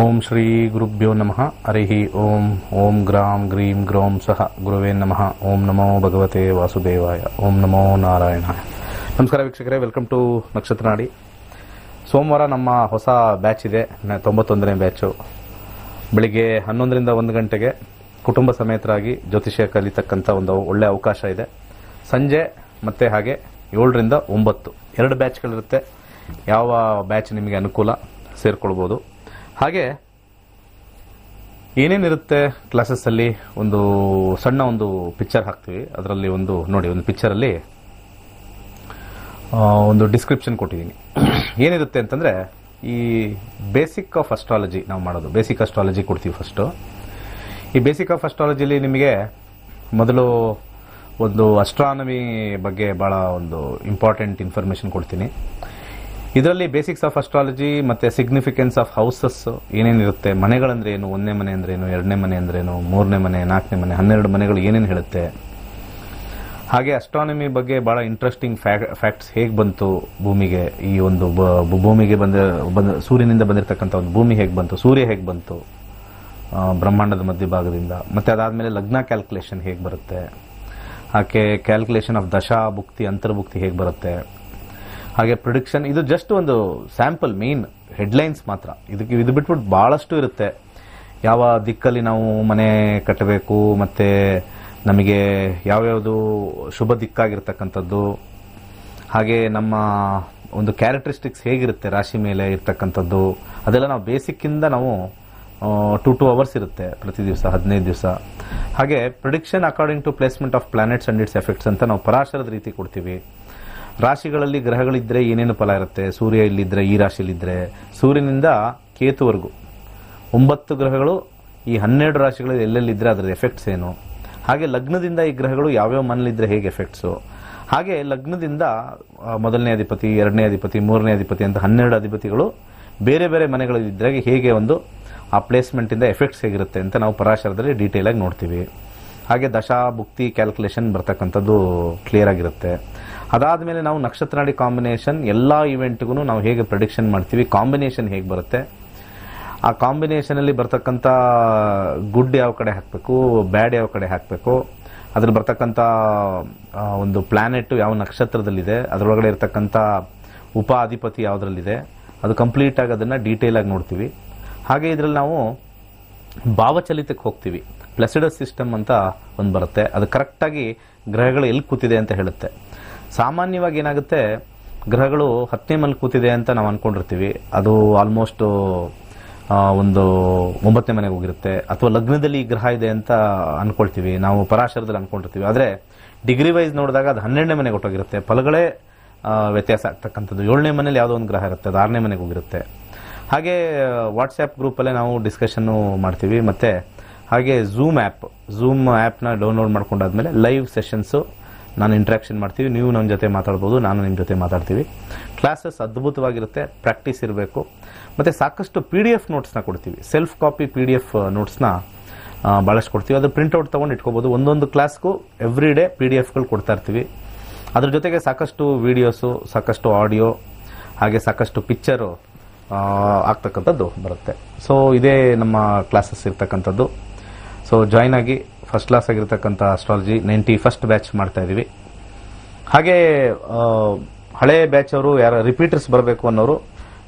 ಓಂ ಶ್ರೀ ಗುರುಭ್ಯೋ ನಮಃ ಹರಿ ಓಂ ಗ್ರಾಂ ಗ್ರೀಂ ಗ್ರೌಂ ಸಹ ಗುರುವೇ ನಮಃ. ಓಂ ನಮೋ ಭಗವತೆ ವಾಸುದೇವಾಯ. ಓಂ ನಮೋ ನಾರಾಯಣಾಯ. ನಮಸ್ಕಾರ ವೀಕ್ಷಕರೇ, ವೆಲ್ಕಮ್ ಟು ನಕ್ಷತ್ರ ನಾಡಿ. ಸೋಮವಾರ ನಮ್ಮ ಹೊಸ ಬ್ಯಾಚ್ ಇದೆ, 91ನೇ ಬ್ಯಾಚು. ಬೆಳಿಗ್ಗೆ 11ರಿಂದ 1 ಗಂಟೆಗೆ ಕುಟುಂಬ ಸಮೇತರಾಗಿ ಜ್ಯೋತಿಷ್ಯ ಕಲಿತಕ್ಕಂಥ ಒಂದು ಒಳ್ಳೆ ಅವಕಾಶ ಇದೆ. ಸಂಜೆ ಮತ್ತೆ ಹಾಗೆ 7ರಿಂದ 9 2 ಬ್ಯಾಚ್ಗಳಿರುತ್ತೆ. ಯಾವ ಬ್ಯಾಚ್ ನಿಮಗೆ ಅನುಕೂಲ ಸೇರ್ಕೊಳ್ಬೋದು. ಹಾಗೆ ಏನೇನಿರುತ್ತೆ ಕ್ಲಾಸಸ್ಸಲ್ಲಿ ಒಂದು ಸಣ್ಣ ಒಂದು ಪಿಕ್ಚರ್ ಹಾಕ್ತೀವಿ. ಅದರಲ್ಲಿ ಒಂದು ಪಿಕ್ಚರಲ್ಲಿ ಒಂದು ಡಿಸ್ಕ್ರಿಪ್ಷನ್ ಕೊಟ್ಟಿದ್ದೀನಿ. ಏನಿರುತ್ತೆ ಅಂತಂದರೆ, ಈ ಬೇಸಿಕ್ ಆಫ್ ಅಸ್ಟ್ರಾಲಜಿ ನಾವು ಮಾಡೋದು. ಬೇಸಿಕ್ ಅಸ್ಟ್ರಾಲಜಿ ಕೊಡ್ತೀವಿ ಫಸ್ಟು. ಈ ಬೇಸಿಕ್ ಆಫ್ ಅಸ್ಟ್ರಾಲಜಿಲಿ ನಿಮಗೆ ಮೊದಲು ಒಂದು ಅಸ್ಟ್ರಾನಮಿ ಬಗ್ಗೆ ಭಾಳ ಒಂದು ಇಂಪಾರ್ಟೆಂಟ್ ಇನ್ಫಾರ್ಮೇಷನ್ ಕೊಡ್ತೀನಿ. ಇದರಲ್ಲಿ ಬೇಸಿಕ್ಸ್ ಆಫ್ ಅಸ್ಟ್ರಾಲಜಿ ಮತ್ತು ಸಿಗ್ನಿಫಿಕೆನ್ಸ್ ಆಫ್ ಹೌಸಸ್ ಏನೇನಿರುತ್ತೆ, ಮನೆಗಳಂದ್ರೆ ಏನು, 1ನೇ ಮನೆ ಅಂದ್ರೇನು, 2ನೇ ಮನೆ ಅಂದ್ರೇನು, 3ನೇ ಮನೆ, 4ನೇ ಮನೆ, 12 ಮನೆಗಳು ಏನೇನು ಹೇಳುತ್ತೆ. ಹಾಗೆ ಅಸ್ಟ್ರಾನಮಿ ಬಗ್ಗೆ ಭಾಳ ಇಂಟ್ರೆಸ್ಟಿಂಗ್ ಫ್ಯಾಕ್ಟ್ಸ್ ಹೇಗೆ ಬಂತು ಭೂಮಿಗೆ, ಈ ಒಂದು ಭೂಮಿಗೆ ಸೂರ್ಯನಿಂದ ಬಂದಿರತಕ್ಕಂಥ ಒಂದು ಭೂಮಿ ಹೇಗೆ ಬಂತು, ಸೂರ್ಯ ಹೇಗೆ ಬಂತು ಬ್ರಹ್ಮಾಂಡದ ಮಧ್ಯಭಾಗದಿಂದ, ಮತ್ತು ಅದಾದಮೇಲೆ ಲಗ್ನ ಕ್ಯಾಲ್ಕುಲೇಷನ್ ಹೇಗೆ ಬರುತ್ತೆ, ಹಾಗೆ ಕ್ಯಾಲ್ಕುಲೇಷನ್ ಆಫ್ ದಶಾ ಭುಕ್ತಿ ಅಂತರ್ಭುಕ್ತಿ ಹೇಗೆ ಬರುತ್ತೆ, ಹಾಗೆ ಪ್ರಿಡಿಕ್ಷನ್. ಇದು ಜಸ್ಟ್ ಒಂದು ಸ್ಯಾಂಪಲ್, ಮೇನ್ ಹೆಡ್ಲೈನ್ಸ್ ಮಾತ್ರ. ಇದು ಬಿಟ್ಬಿಟ್ಟು ಭಾಳಷ್ಟು ಇರುತ್ತೆ. ಯಾವ ದಿಕ್ಕಲ್ಲಿ ನಾವು ಮನೆ ಕಟ್ಟಬೇಕು, ಮತ್ತು ನಮಗೆ ಯಾವ್ಯಾವುದು ಶುಭ ದಿಕ್ಕಾಗಿರ್ತಕ್ಕಂಥದ್ದು, ಹಾಗೆ ನಮ್ಮ ಒಂದು ಕ್ಯಾರೆಕ್ಟರಿಸ್ಟಿಕ್ಸ್ ಹೇಗಿರುತ್ತೆ ರಾಶಿ ಮೇಲೆ ಇರ್ತಕ್ಕಂಥದ್ದು, ಅದೆಲ್ಲ ನಾವು ಬೇಸಿಕ್ಕಿಂದ ನಾವು 2 ಅವರ್ಸ್ ಇರುತ್ತೆ ಪ್ರತಿ ದಿವಸ, 15 ದಿವಸ. ಹಾಗೆ prediction according to placement of planets and its effects ಅಂತ ನಾವು ಪರಾಶರದ ರೀತಿ ಕೊಡ್ತೀವಿ. ರಾಶಿಗಳಲ್ಲಿ ಗ್ರಹಗಳಿದ್ದರೆ ಏನೇನು ಫಲ ಇರುತ್ತೆ, ಸೂರ್ಯ ಇಲ್ಲಿದ್ದರೆ, ಈ ರಾಶಿಯಲ್ಲಿದ್ದರೆ, ಸೂರ್ಯನಿಂದ ಕೇತುವರೆಗೂ 9 ಗ್ರಹಗಳು ಈ 12 ರಾಶಿಗಳಲ್ಲಿ ಎಲ್ಲೆಲ್ಲಿದ್ದರೆ ಅದರ ಎಫೆಕ್ಟ್ಸ್ ಏನು, ಹಾಗೆ ಲಗ್ನದಿಂದ ಈ ಗ್ರಹಗಳು ಯಾವ್ಯಾವ ಮನೇಲಿದ್ದರೆ ಹೇಗೆ ಎಫೆಕ್ಟ್ಸು, ಹಾಗೆ ಲಗ್ನದಿಂದ 1ನೇ ಅಧಿಪತಿ, 2ನೇ ಅಧಿಪತಿ, 3ನೇ ಅಧಿಪತಿ ಅಂತ 12 ಅಧಿಪತಿಗಳು ಬೇರೆ ಬೇರೆ ಮನೆಗಳಲ್ಲಿದ್ದರೆ ಹೇಗೆ ಒಂದು ಆ ಪ್ಲೇಸ್ಮೆಂಟಿಂದ ಎಫೆಕ್ಟ್ಸ್ ಹೇಗಿರುತ್ತೆ ಅಂತ ನಾವು ಪರಾಶರದಲ್ಲಿ ಡೀಟೇಲಾಗಿ ನೋಡ್ತೀವಿ. ಹಾಗೆ ದಶಾ ಭುಕ್ತಿ ಕ್ಯಾಲ್ಕುಲೇಷನ್ ಬರ್ತಕ್ಕಂಥದ್ದು ಕ್ಲಿಯರ್ ಆಗಿರುತ್ತೆ. ಅದಾದಮೇಲೆ ನಾವು ನಕ್ಷತ್ರ ನಾಡಿ ಕಾಂಬಿನೇಷನ್ ಎಲ್ಲ ಇವೆಂಟ್ಗೂ ನಾವು ಹೇಗೆ ಪ್ರೆಡಿಕ್ಷನ್ ಮಾಡ್ತೀವಿ, ಕಾಂಬಿನೇಷನ್ ಹೇಗೆ ಬರುತ್ತೆ, ಆ ಕಾಂಬಿನೇಷನಲ್ಲಿ ಬರ್ತಕ್ಕಂಥ ಗುಡ್ ಯಾವ ಕಡೆ ಹಾಕಬೇಕು, ಬ್ಯಾಡ್ ಯಾವ ಕಡೆ ಹಾಕಬೇಕು, ಅದ್ರಲ್ಲಿ ಬರ್ತಕ್ಕಂಥ ಒಂದು ಪ್ಲಾನೆಟ್ ಯಾವ ನಕ್ಷತ್ರದಲ್ಲಿದೆ, ಅದರೊಳಗಡೆ ಇರ್ತಕ್ಕಂಥ ಉಪ ಅಧಿಪತಿ ಯಾವುದರಲ್ಲಿದೆ, ಅದು ಕಂಪ್ಲೀಟಾಗಿ ಅದನ್ನು ಡೀಟೇಲಾಗಿ ನೋಡ್ತೀವಿ. ಹಾಗೆ ಇದರಲ್ಲಿ ನಾವು ಭಾವಚಲಿತಕ್ಕೆ ಹೋಗ್ತೀವಿ. ಪ್ಲೆಸಿಡಸ್ ಸಿಸ್ಟಮ್ ಅಂತ ಒಂದು ಬರುತ್ತೆ. ಅದು ಕರೆಕ್ಟಾಗಿ ಗ್ರಹಗಳು ಎಲ್ಲಿ ಕೂತಿದೆ ಅಂತ ಹೇಳುತ್ತೆ. ಸಾಮಾನ್ಯವಾಗಿ ಏನಾಗುತ್ತೆ, ಗ್ರಹಗಳು 10ನೇ ಮನೇಲಿ ಕೂತಿದೆ ಅಂತ ನಾವು ಅಂದ್ಕೊಂಡಿರ್ತೀವಿ, ಅದು ಆಲ್ಮೋಸ್ಟ್ ಒಂದು 9ನೇ ಮನೆಗೆ ಹೋಗಿರುತ್ತೆ. ಅಥವಾ ಲಗ್ನದಲ್ಲಿ ಈ ಗ್ರಹ ಇದೆ ಅಂತ ಅಂದ್ಕೊಳ್ತೀವಿ, ನಾವು ಪರಾಶರದಲ್ಲಿ ಅಂದ್ಕೊಂಡಿರ್ತೀವಿ. ಆದರೆ ಡಿಗ್ರಿ ವೈಸ್ ನೋಡಿದಾಗ ಅದು 12ನೇ ಮನೆಗೆ ಹೊಟ್ಟೋಗಿರುತ್ತೆ. ಫಲಗಳೇ ವ್ಯತ್ಯಾಸ ಆಗ್ತಕ್ಕಂಥದ್ದು. 7ನೇ ಮನೇಲಿ ಯಾವುದೋ ಒಂದು ಗ್ರಹ ಇರುತ್ತೆ, ಅದು 6ನೇ ಮನೆಗೆ ಹೋಗಿರುತ್ತೆ. ಹಾಗೆ ವಾಟ್ಸ್ಆ್ಯಪ್ ಗ್ರೂಪಲ್ಲೇ ನಾವು ಡಿಸ್ಕಷನ್ನು ಮಾಡ್ತೀವಿ. ಮತ್ತು ಹಾಗೆ ಝೂಮ್ ಆ್ಯಪ್ನ ಡೌನ್ಲೋಡ್ ಮಾಡ್ಕೊಂಡಾದ್ಮೇಲೆ ಲೈವ್ ಸೆಷನ್ಸು ನಾನು ಇಂಟ್ರಾಕ್ಷನ್ ಮಾಡ್ತೀವಿ. ನೀವು ನನ್ನ ಜೊತೆ ಮಾತಾಡ್ಬೋದು, ನಾನು ನಿಮ್ಮ ಜೊತೆ ಮಾತಾಡ್ತೀವಿ. ಕ್ಲಾಸಸ್ ಅದ್ಭುತವಾಗಿರುತ್ತೆ, ಪ್ರಾಕ್ಟೀಸ್ ಇರಬೇಕು. ಮತ್ತು ಸಾಕಷ್ಟು PDF ನೋಟ್ಸ್ನ ಕೊಡ್ತೀವಿ. ಸೆಲ್ಫ್ ಕಾಪಿ PDF ನೋಟ್ಸ್ನ ಭಾಳಷ್ಟು ಕೊಡ್ತೀವಿ. ಅದು ಪ್ರಿಂಟ್ಔಟ್ ತೊಗೊಂಡು ಇಟ್ಕೋಬೋದು. ಒಂದೊಂದು ಕ್ಲಾಸ್ಗೂ ಎವ್ರಿ ಡೇ PDFಗಳು ಕೊಡ್ತಾ ಇರ್ತೀವಿ. ಅದ್ರ ಜೊತೆಗೆ ಸಾಕಷ್ಟು ವೀಡಿಯೋಸು, ಸಾಕಷ್ಟು ಆಡಿಯೋ, ಹಾಗೆ ಸಾಕಷ್ಟು ಪಿಕ್ಚರು ಆಗ್ತಕ್ಕಂಥದ್ದು ಬರುತ್ತೆ. ಸೊ ಇದೇ ನಮ್ಮ ಕ್ಲಾಸಸ್ ಇರ್ತಕ್ಕಂಥದ್ದು. ಸೊ ಜಾಯ್ನ್ ಆಗಿ ಫಸ್ಟ್ ಕ್ಲಾಸ್ ಆಗಿರ್ತಕ್ಕಂಥ ಅಸ್ಟ್ರಾಲಜಿ 91st ಬ್ಯಾಚ್ ಮಾಡ್ತಾ ಇದ್ದೀವಿ. ಹಾಗೆ ಹಳೆ ಬ್ಯಾಚ್ ಅವರು ಯಾರು ರಿಪೀಟರ್ಸ್ ಬರಬೇಕು ಅನ್ನೋರು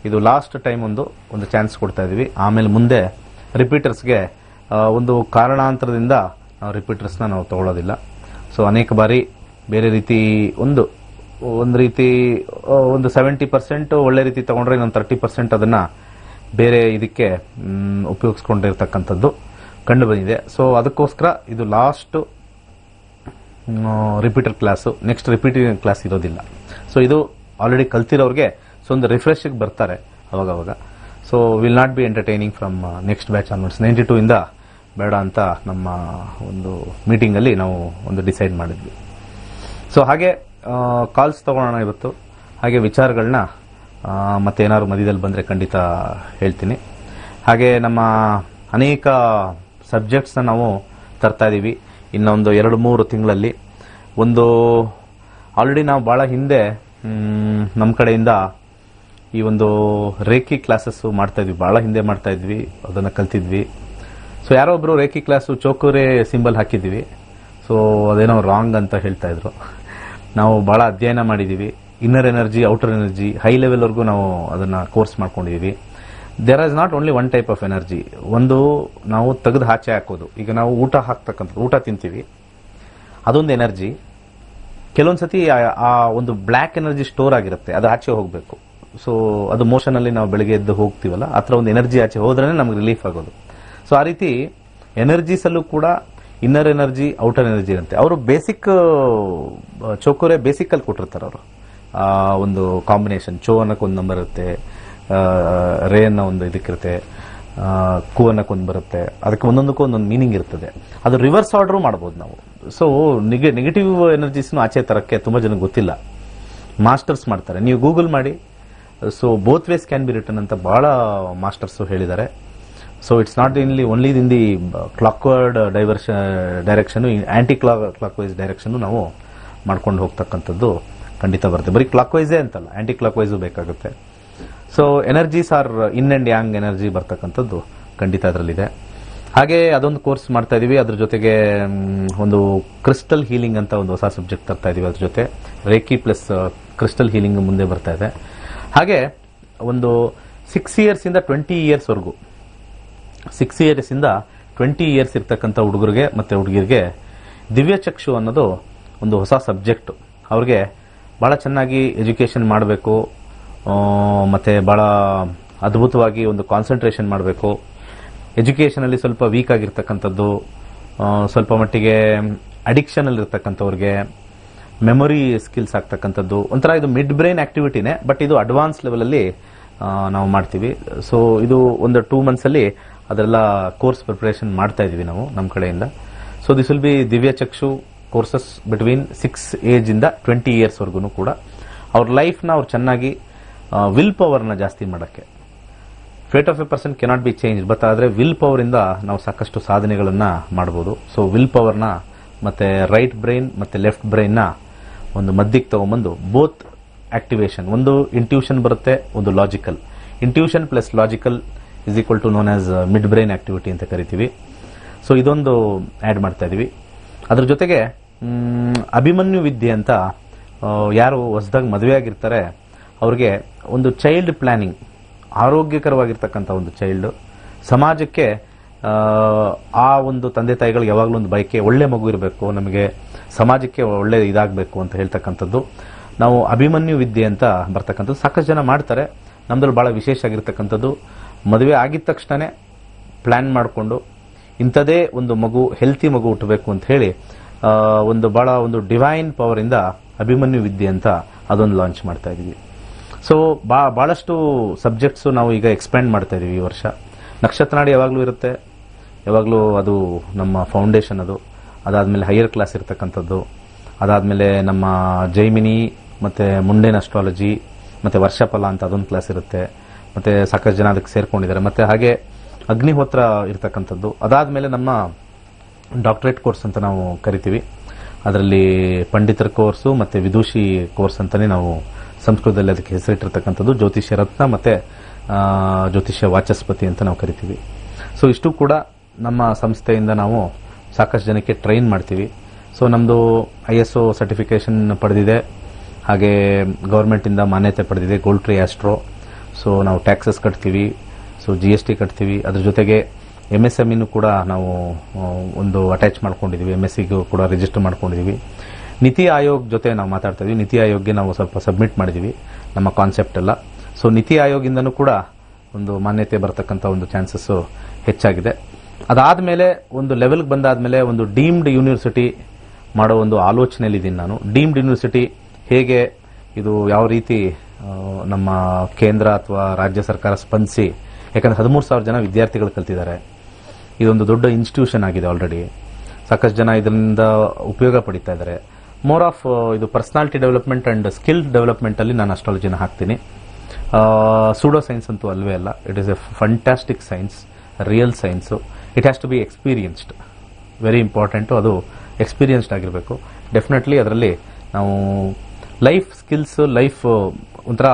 ಇದು ಲಾಸ್ಟ್ ಟೈಮ್ ಒಂದು ಚಾನ್ಸ್ ಕೊಡ್ತಾ ಇದ್ದೀವಿ. ಆಮೇಲೆ ಮುಂದೆ ರಿಪೀಟರ್ಸ್ಗೆ ಒಂದು ಕಾರಣಾಂತರದಿಂದ ನಾವು ರಿಪೀಟರ್ಸ್ನ ನಾವು ತಗೊಳ್ಳೋದಿಲ್ಲ. ಸೊ ಅನೇಕ ಬಾರಿ ಬೇರೆ ರೀತಿ ಒಂದು ರೀತಿ ಒಂದು 70% ಒಳ್ಳೆ ರೀತಿ ತಗೊಂಡ್ರೆ ಇನ್ನೊಂದು 30% ಅದನ್ನು ಬೇರೆ ಇದಕ್ಕೆ ಉಪಯೋಗಿಸ್ಕೊಂಡಿರ್ತಕ್ಕಂಥದ್ದು ಕಂಡು ಬಂದಿದೆ. ಸೊ ಅದಕ್ಕೋಸ್ಕರ ಇದು last repeater class. Next repeating class ಇರೋದಿಲ್ಲ. ಸೊ ಇದು ಆಲ್ರೆಡಿ ಕಲ್ತಿರೋರಿಗೆ ಸೊ ಒಂದು ರಿಫ್ರೆಶಿಗೆ ಬರ್ತಾರೆ ಅವಾಗವಾಗ. So will not be entertaining from next batch onwards. 92 ಇಂದ ಬೇಡ ಅಂತ ನಮ್ಮ ಒಂದು ಮೀಟಿಂಗಲ್ಲಿ ನಾವು ಒಂದು ಡಿಸೈಡ್ ಮಾಡಿದ್ವಿ. ಸೊ ಹಾಗೆ ಕಾಲ್ಸ್ ತೊಗೊಳ್ಳೋಣ ಇವತ್ತು. ಹಾಗೆ ವಿಚಾರಗಳನ್ನ ಮತ್ತೇನಾದ್ರು ಮಧ್ಯದಲ್ಲಿ ಬಂದರೆ ಖಂಡಿತ ಹೇಳ್ತೀನಿ. ಹಾಗೆ ನಮ್ಮ ಅನೇಕ ಸಬ್ಜೆಕ್ಟ್ಸ್ನ ನಾವು ತರ್ತಾ ಇದ್ದೀವಿ ಇನ್ನೊಂದು 2-3 ತಿಂಗಳಲ್ಲಿ. ಒಂದು ಆಲ್ರೆಡಿ ನಾವು ಭಾಳ ಹಿಂದೆ ನಮ್ಮ ಕಡೆಯಿಂದ ಈ ಒಂದು ರೇಖಿ ಕ್ಲಾಸಸ್ ಮಾಡ್ತಾ ಇದ್ವಿ, ಬಹಳ ಹಿಂದೆ ಮಾಡ್ತಾ ಇದ್ವಿ, ಅದನ್ನ ಕಲ್ತಿದ್ವಿ. ಸೊ ಯಾರೋ ಒಬ್ರು ರೇಖಿ ಕ್ಲಾಸು ಚೋಕುರೆ ಸಿಂಬಲ್ ಹಾಕಿದ್ವಿ. ಸೊ ಅದೇನೋ ರಾಂಗ್ ಅಂತ ಹೇಳ್ತಾ ಇದ್ರು. ನಾವು ಬಹಳ ಅಧ್ಯಯನ ಮಾಡಿದೀವಿ. Inner energy, outer energy, high ಲೆವೆಲ್ವರೆಗೂ ನಾವು ಅದನ್ನ ಕೋರ್ಸ್ ಮಾಡ್ಕೊಂಡಿದೀವಿ. There is not only one type of energy. ಒಂದು ನಾವು ತೆಗೆದು ಆಚೆ ಹಾಕೋದು. ಈಗ ನಾವು ಊಟ ತಿಂತೀವಿ, ಅದೊಂದು ಎನರ್ಜಿ. ಕೆಲವೊಂದ್ಸತಿ ಆ ಒಂದು ಬ್ಲ್ಯಾಕ್ ಎನರ್ಜಿ ಸ್ಟೋರ್ ಆಗಿರುತ್ತೆ, ಅದು ಆಚೆ ಹೋಗಬೇಕು. ಸೊ ಅದು ಮೋಷನ್ ಅಲ್ಲಿ ನಾವು ಬೆಳಗ್ಗೆ ಎದ್ದು ಹೋಗ್ತೀವಲ್ಲ, ಆ ಥರ ಒಂದು ಎನರ್ಜಿ ಆಚೆ ಹೋದ್ರೆ ನಮ್ಗೆ ರಿಲೀಫ್ ಆಗೋದು. ಸೊ ಆ ರೀತಿ ಎನರ್ಜೀಸ್ ಅಲ್ಲೂ ಕೂಡ ಇನ್ನರ್ ಎನರ್ಜಿ, ಔಟರ್ ಎನರ್ಜಿ ಇರುತ್ತೆ. ಅವರು ಬೇಸಿಕ್ ಚೋಕೋರೆ ಬೇಸಿಕ್ ಅಲ್ಲಿ ಕೊಟ್ಟಿರ್ತಾರೆ ಅವರು. ಒಂದು ಕಾಂಬಿನೇಷನ್ ಚೋ ಅನ್ನಕ್ಕೆ ಒಂದು ನಂಬರ್ ಇರುತ್ತೆ, ರೇ ಅನ್ನೋ ಒಂದು ಇದಕ್ಕಿರುತ್ತೆ, ಕು ಅನ್ನಕ್ಕೆ ಒಂದು ಬರುತ್ತೆ. ಅದಕ್ಕೆ ಒಂದೊಂದಕ್ಕೂ ಒಂದೊಂದು ಮೀನಿಂಗ್ ಇರ್ತದೆ. ಅದು ರಿವರ್ಸ್ ಆರ್ಡರ್ ಮಾಡಬಹುದು ನಾವು. ಸೊ ನೆಗೆಟಿವ್ ಎನರ್ಜೀಸ್ನು ಆಚೆ ತರಕ್ಕೆ ತುಂಬಾ ಜನಕ್ಕೆ ಗೊತ್ತಿಲ್ಲ. ಮಾಸ್ಟರ್ಸ್ ಮಾಡ್ತಾರೆ, ನೀವು ಗೂಗಲ್ ಮಾಡಿ. So both ways can be return ಅಂತ ಬಹಳ ಮಾಸ್ಟರ್ಸ್ ಹೇಳಿದ್ದಾರೆ. So it's not only in the clockwise direction, anti clockwise direction ನಾವು ಮಾಡ್ಕೊಂಡು ಹೋಗ್ತಕ್ಕಂಥದ್ದು ಖಂಡಿತ ಬರುತ್ತೆ. ಬರೀ ಕ್ಲಾಕ್ ವೈಸೇ ಅಂತಲ್ಲ, ಆಂಟಿ ಕ್ಲಾಕ್ ವೈಸು ಬೇಕಾಗುತ್ತೆ. So energies are yin and yang energy ಬರ್ತಕ್ಕಂಥದ್ದು ಖಂಡಿತ ಅದರಲ್ಲಿದೆ. ಹಾಗೆ ಅದೊಂದು ಕೋರ್ಸ್ ಮಾಡ್ತಾ ಇದೀವಿ. ಅದ್ರ ಜೊತೆಗೆ ಒಂದು ಕ್ರಿಸ್ಟಲ್ ಹೀಲಿಂಗ್ ಅಂತ ಒಂದು ಹೊಸ ಸಬ್ಜೆಕ್ಟ್ ತರ್ತಾ ಇದೀವಿ. ಅದ್ರ ಜೊತೆ ರೇಕಿ ಪ್ಲಸ್ ಕ್ರಿಸ್ಟಲ್ ಹೀಲಿಂಗ್ ಮುಂದೆ ಬರ್ತಾ ಇದೆ. ಹಾಗೆ ಒಂದು 6 years ಇಂದ 20 years ವರೆಗೂ, 6 years ಇಂದ 20 years ಇರ್ತಕ್ಕಂಥ ಹುಡುಗರಿಗೆ ಮತ್ತೆ ಹುಡುಗಿರಿಗೆ ದಿವ್ಯ ಚಕ್ಷು ಅನ್ನೋದು ಒಂದು ಹೊಸ ಸಬ್ಜೆಕ್ಟ್. ಅವ್ರಿಗೆ ಬಹಳ ಚೆನ್ನಾಗಿ ಎಜುಕೇಶನ್ ಮಾಡಬೇಕು, ಮತ್ತೆ ಬಹಳ ಅದ್ಭುತವಾಗಿ ಒಂದು ಕಾನ್ಸಂಟ್ರೇಷನ್ ಮಾಡಬೇಕು. ಎಜುಕೇಶನ್ ಅಲ್ಲಿ ಸ್ವಲ್ಪ ವೀಕ್ ಆಗಿರ್ತಕ್ಕಂಥದ್ದು, ಸ್ವಲ್ಪ ಮಟ್ಟಿಗೆ ಅಡಿಕ್ಷನ್ ಅಲ್ಲಿ ಇರ್ತಕ್ಕಂಥವ್ರಿಗೆ ಮೆಮೊರಿ ಸ್ಕಿಲ್ಸ್ ಆಗ್ತಕ್ಕಂಥದ್ದು, ಒಂಥರ ಇದು ಮಿಡ್ ಬ್ರೈನ್ ಆಕ್ಟಿವಿಟಿನೇ, ಬಟ್ ಇದು ಅಡ್ವಾನ್ಸ್ ಲೆವೆಲ್ ಅಲ್ಲಿ ನಾವು ಮಾಡ್ತೀವಿ. ಸೊ ಇದು ಒಂದು 2 months ಅಲ್ಲಿ ಅದೆಲ್ಲ ಕೋರ್ಸ್ ಪ್ರಿಪರೇಷನ್ ಮಾಡ್ತಾ ಇದೀವಿ ನಾವು ನಮ್ಮ ಕಡೆಯಿಂದ. ಸೊ ದಿಸ್ ವಿಲ್ ಬಿ ದಿವ್ಯ ಚಕ್ಷು ಕೋರ್ಸಸ್ ಬಿಟ್ವೀನ್ 6 age ಇಂದ 20 years ವರೆಗೂ ಕೂಡ ಅವ್ರ ಲೈಫ್ನ ಅವ್ರು ಚೆನ್ನಾಗಿ ವಿಲ್ ಪವರ್ನ ಜಾಸ್ತಿ ಮಾಡೋಕ್ಕೆ. Fate of a person cannot be change, but ಆದರೆ ವಿಲ್ ಪವರ್ ಇಂದ ನಾವು ಸಾಕಷ್ಟು ಸಾಧನೆಗಳನ್ನ ಮಾಡಬಹುದು. ಸೊ ವಿಲ್ ಪವರ್ನ ಮತ್ತೆ ರೈಟ್ ಬ್ರೈನ್ ಮತ್ತೆ ಲೆಫ್ಟ್ ಬ್ರೈನ್ನ ಒಂದು ಮಧ್ಯಕ್ಕೆ ತಗೊಂಡ್ಬಂದು ಬೋತ್ ಆಕ್ಟಿವೇಶನ್, ಒಂದು ಇಂಟ್ಯೂಷನ್ ಬರುತ್ತೆ, ಒಂದು logical. Intuition plus logical is equal to known as mid brain activity ಅಂತ ಕರಿತೀವಿ. ಸೊ ಇದೊಂದು ಆಡ್ ಮಾಡ್ತಾ ಇದೀವಿ. ಅದ್ರ ಜೊತೆಗೆ ಅಭಿಮನ್ಯು ವಿದ್ಯೆ ಅಂತ ಯಾರು ಹೊಸದಾಗಿ ಮದುವೆ ಆಗಿರ್ತಾರೆ ಅವ್ರಿಗೆ ಒಂದು ಚೈಲ್ಡ್ ಪ್ಲಾನಿಂಗ್, ಆರೋಗ್ಯಕರವಾಗಿರ್ತಕ್ಕಂಥ ಒಂದು ಚೈಲ್ಡ್, ಸಮಾಜಕ್ಕೆ ಆ ಒಂದು ತಂದೆ ತಾಯಿಗಳಿಗೆ ಯಾವಾಗಲೂ ಒಂದು ಬಯಕೆ, ಒಳ್ಳೆ ಮಗು ಇರಬೇಕು, ನಮಗೆ ಸಮಾಜಕ್ಕೆ ಒಳ್ಳೆ ಇದಾಗಬೇಕು ಅಂತ ಹೇಳ್ತಕ್ಕಂಥದ್ದು. ನಾವು ಅಭಿಮನ್ಯು ವಿದ್ಯೆ ಅಂತ ಬರ್ತಕ್ಕಂಥದ್ದು ಸಾಕಷ್ಟು ಜನ ಮಾಡ್ತಾರೆ. ನಮ್ದ್ರಲ್ಲಿ ಬಹಳ ವಿಶೇಷ ಆಗಿರ್ತಕ್ಕಂಥದ್ದು, ಮದುವೆ ಆಗಿದ ತಕ್ಷಣನೇ ಪ್ಲಾನ್ ಮಾಡಿಕೊಂಡು ಇಂಥದೇ ಒಂದು ಮಗು, ಹೆಲ್ತಿ ಮಗು ಹುಟ್ಟಬೇಕು ಅಂತ ಹೇಳಿ ಒಂದು ಬಹಳ ಒಂದು ಡಿವೈನ್ ಪವರ್ ಇಂದ ಅಭಿಮನ್ಯು ವಿದ್ಯೆ ಅಂತ ಅದೊಂದು ಲಾಂಚ್ ಮಾಡ್ತಾ ಇದೀವಿ. ಸೊ ಬಹಳಷ್ಟು ಸಬ್ಜೆಕ್ಟ್ಸ್ ನಾವು ಈಗ ಎಕ್ಸ್ಪ್ಯಾಂಡ್ ಮಾಡ್ತಾ ಇದೀವಿ ಈ ವರ್ಷ. ನಕ್ಷತ್ರ ನಾಡಿ ಯಾವಾಗಲೂ ಇರುತ್ತೆ, ಯಾವಾಗಲೂ ಅದು ನಮ್ಮ ಫೌಂಡೇಶನ್. ಅದಾದ್ಮೇಲೆ ಹೈಯರ್ ಕ್ಲಾಸ್ ಇರ್ತಕ್ಕಂಥದ್ದು, ಅದಾದ್ಮೇಲೆ ನಮ್ಮ ಜೈಮಿನಿ ಮತ್ತೆ ಮುಂಡೇನ್ ಅಸ್ಟ್ರಾಲಜಿ ಮತ್ತೆ ವರ್ಷಫಲ ಅಂತ ಅದೊಂದು ಕ್ಲಾಸ್ ಇರುತ್ತೆ. ಮತ್ತೆ ಸಾಕಷ್ಟು ಜನ ಅದಕ್ಕೆ ಸೇರ್ಕೊಂಡಿದ್ದಾರೆ. ಮತ್ತೆ ಹಾಗೆ ಅಗ್ನಿಹೋತ್ರ ಇರ್ತಕ್ಕಂಥದ್ದು. ಅದಾದ್ಮೇಲೆ ನಮ್ಮ ಡಾಕ್ಟರೇಟ್ ಕೋರ್ಸ್ ಅಂತ ನಾವು ಕರಿತೀವಿ. ಅದರಲ್ಲಿ ಪಂಡಿತರ ಕೋರ್ಸು ಮತ್ತೆ ವಿದೂಷಿ ಕೋರ್ಸ್ ಅಂತಾನೆ ನಾವು ಸಂಸ್ಕೃತದಲ್ಲಿ ಅದಕ್ಕೆ ಹೆಸರಿಟ್ಟಿರ್ತಕ್ಕಂಥದ್ದು. ಜ್ಯೋತಿಷ್ಯ ರತ್ನ ಮತ್ತೆ ಜ್ಯೋತಿಷ್ಯ ವಾಚಸ್ಪತಿ ಅಂತ ನಾವು ಕರಿತೀವಿ. ಸೊ ಇಷ್ಟು ಕೂಡ ನಮ್ಮ ಸಂಸ್ಥೆಯಿಂದ ನಾವು ಸಾಕಷ್ಟು ಜನಕ್ಕೆ ಟ್ರೈನ್ ಮಾಡ್ತೀವಿ. ಸೊ ನಮ್ಮದು ISO ಸರ್ಟಿಫಿಕೇಶನ್ ಪಡೆದಿದೆ, ಹಾಗೆ ಗೌರ್ಮೆಂಟಿಂದ ಮಾನ್ಯತೆ ಪಡೆದಿದೆ, ಗೋಲ್ಡ್ ಟ್ರೀ ಆಸ್ಟ್ರೋ. ಸೊ ನಾವು ಟ್ಯಾಕ್ಸಸ್ ಕಟ್ತೀವಿ, ಸೊ GST ಕಟ್ತೀವಿ. ಅದ್ರ ಜೊತೆಗೆ MSME ಕೂಡ ನಾವು ಒಂದು ಅಟ್ಯಾಚ್ ಮಾಡ್ಕೊಂಡಿದ್ದೀವಿ, MSCಗೂ ಕೂಡ ರಿಜಿಸ್ಟರ್ ಮಾಡ್ಕೊಂಡಿದ್ದೀವಿ. ನೀತಿ ಆಯೋಗ್ ಜೊತೆ ನಾವು ಮಾತಾಡ್ತಾ ಇದೀವಿ. ನೀತಿ ಆಯೋಗ್ಗೆ ನಾವು ಸ್ವಲ್ಪ ಸಬ್ಮಿಟ್ ಮಾಡಿದ್ದೀವಿ ನಮ್ಮ ಕಾನ್ಸೆಪ್ಟ್ ಎಲ್ಲ. ಸೊ ನೀತಿ ಆಯೋಗಿಂದನೂ ಕೂಡ ಒಂದು ಮಾನ್ಯತೆ ಬರತಕ್ಕಂಥ ಒಂದು ಚಾನ್ಸಸ್ ಹೆಚ್ಚಾಗಿದೆ. ಅದಾದ್ಮೇಲೆ ಒಂದು ಲೆವೆಲ್ಗೆ ಬಂದಾದ್ಮೇಲೆ ಒಂದು ಡೀಮ್ಡ್ ಯೂನಿವರ್ಸಿಟಿ ಮಾಡೋ ಒಂದು ಆಲೋಚನೆಯಲ್ಲಿ ಇದ್ದೀನಿ ನಾನು. ಡೀಮ್ಡ್ ಯೂನಿವರ್ಸಿಟಿ ಹೇಗೆ, ಇದು ಯಾವ ರೀತಿ ನಮ್ಮ ಕೇಂದ್ರ ಅಥವಾ ರಾಜ್ಯ ಸರ್ಕಾರ ಸ್ಪಂದಿಸಿ, ಯಾಕಂದ್ರೆ 13,000 ಜನ ವಿದ್ಯಾರ್ಥಿಗಳು ಕಲ್ತಿದ್ದಾರೆ. ಇದೊಂದು ದೊಡ್ಡ ಇನ್ಸ್ಟಿಟ್ಯೂಷನ್ ಆಗಿದೆ ಆಲ್ರೆಡಿ. ಸಾಕಷ್ಟು ಜನ ಇದರಿಂದ ಉಪಯೋಗ ಪಡಿತಾ ಇದ್ದಾರೆ. ಮೋರ್ ಆಫ್ ಇದು personality development and skill development ಅಲ್ಲಿ ನಾನು ಅಸ್ಟ್ರಾಲಜಿನ ಹಾಕ್ತೀನಿ. ಸೂಡೋ ಸೈನ್ಸ್ ಅಂತೂ ಅಲ್ವೇ ಅಲ್ಲ. It is a fantastic science, real science. It has to be experienced, very important. ಅದು ಎಕ್ಸ್ಪೀರಿಯನ್ಸ್ಡ್ ಆಗಿರಬೇಕು. ಡೆಫಿನೆಟ್ಲಿ ಅದರಲ್ಲಿ ನಾವು ಲೈಫ್ ಸ್ಕಿಲ್ಸ್, ಲೈಫ್ ಒಂಥರ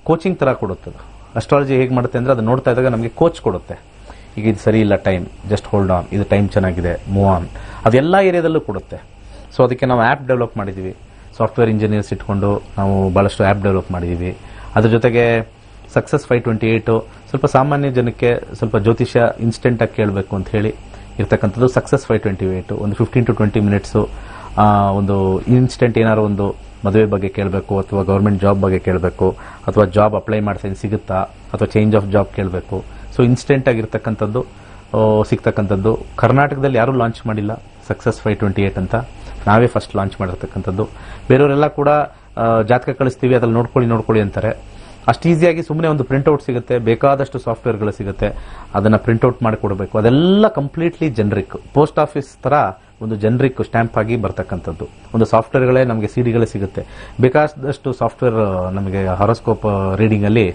ಕೋಚಿಂಗ್ ಥರ ಕೊಡುತ್ತೆ. ಅದು ಅಸ್ಟ್ರಾಲಜಿ ಹೇಗೆ ಮಾಡುತ್ತೆ ಅಂದರೆ ಅದು ನೋಡ್ತಾ ಇದ್ದಾಗ ನಮಗೆ ಕೋಚ್ ಕೊಡುತ್ತೆ. ಈಗ ಇದು ಸರಿ ಇಲ್ಲ ಟೈಮ್, ಜಸ್ಟ್ ಹೋಲ್ಡ್ ಆನ್, ಇದು ಟೈಮ್ ಚೆನ್ನಾಗಿದೆ, ಮೂವ್ ಆನ್, ಅದೆಲ್ಲ ಏರಿಯಾದಲ್ಲೂ ಕೊಡುತ್ತೆ. ಸೊ ಅದಕ್ಕೆ ನಾವು ಆ್ಯಪ್ ಡೆವಲಪ್ ಮಾಡಿದ್ದೀವಿ. ಸಾಫ್ಟ್ವೇರ್ ಇಂಜಿನಿಯರ್ಸ್ ಇಟ್ಕೊಂಡು ನಾವು ಭಾಳಷ್ಟು ಆ್ಯಪ್ ಡೆವಲಪ್ ಮಾಡಿದ್ದೀವಿ. ಅದ್ರ ಜೊತೆಗೆ ಸಕ್ಸಸ್ 528 ಸ್ವಲ್ಪ ಸಾಮಾನ್ಯ ಜನಕ್ಕೆ ಸ್ವಲ್ಪ ಜ್ಯೋತಿಷ್ಯ ಇನ್ಸ್ಟೆಂಟಾಗಿ ಕೇಳಬೇಕು ಅಂತ ಹೇಳಿ ಇರ್ತಕ್ಕಂಥದ್ದು ಸಕ್ಸಸ್ 528. ಒಂದು 15 to 20 ಮಿನಿಟ್ಸು ಒಂದು ಇನ್ಸ್ಟೆಂಟ್ ಏನಾದ್ರು ಒಂದು ಮದುವೆ ಬಗ್ಗೆ ಕೇಳಬೇಕು, ಅಥವಾ ಗೌರ್ಮೆಂಟ್ ಜಾಬ್ ಬಗ್ಗೆ ಕೇಳಬೇಕು, ಅಥವಾ ಜಾಬ್ ಅಪ್ಲೈ ಮಾಡ್ತೀನಿ ಸಿಗುತ್ತಾ, ಅಥವಾ ಚೇಂಜ್ ಆಫ್ ಜಾಬ್ ಕೇಳಬೇಕು. ಸೊ ಇನ್ಸ್ಟೆಂಟ್ ಆಗಿರ್ತಕ್ಕಂಥದ್ದು ಸಿಗ್ತಕ್ಕಂಥದ್ದು. ಕರ್ನಾಟಕದಲ್ಲಿ ಯಾರೂ ಲಾಂಚ್ ಮಾಡಿಲ್ಲ ಸಕ್ಸಸ್ 528 ಅಂತ, ನಾವೇ ಫಸ್ಟ್ ಲಾಂಚ್ ಮಾಡಿರ್ತಕ್ಕಂಥದ್ದು. ಬೇರೆಯವರೆಲ್ಲ ಕೂಡ ಜಾತಕ ಕಳಿಸ್ತೀವಿ, ಅದ್ರಲ್ಲಿ ನೋಡ್ಕೊಳ್ಳಿ ಅಂತಾರೆ. ಅಷ್ಟು ಈಸಿಯಾಗಿ ಸುಮ್ಮನೆ ಒಂದು ಪ್ರಿಂಟ್ಔಟ್ ಸಿಗುತ್ತೆ, ಬೇಕಾದಷ್ಟು ಸಾಫ್ಟ್ವೇರ್ಗಳು ಸಿಗುತ್ತೆ, ಅದನ್ನು ಪ್ರಿಂಟ್ಔಟ್ ಮಾಡಿ ಕೊಡಬೇಕು. ಅದೆಲ್ಲ ಕಂಪ್ಲೀಟ್ಲಿ ಜನರಿಕ್, ಪೋಸ್ಟ್ ಆಫೀಸ್ ಥರ ಒಂದು ಜನರಿಕ್ ಸ್ಟ್ಯಾಂಪ್ ಆಗಿ ಬರ್ತಕ್ಕಂಥದ್ದು. ಒಂದು ಸಾಫ್ಟ್ವೇರ್ಗಳೇ ನಮಗೆ ಸಿಡಿಗಳೇ ಸಿಗುತ್ತೆ. ಬೇಕಾದಷ್ಟು ಸಾಫ್ಟ್ವೇರ್ ನಮಗೆ ಹಾರೋಸ್ಕೋಪ್ ರೀಡಿಂಗಲ್ಲಿ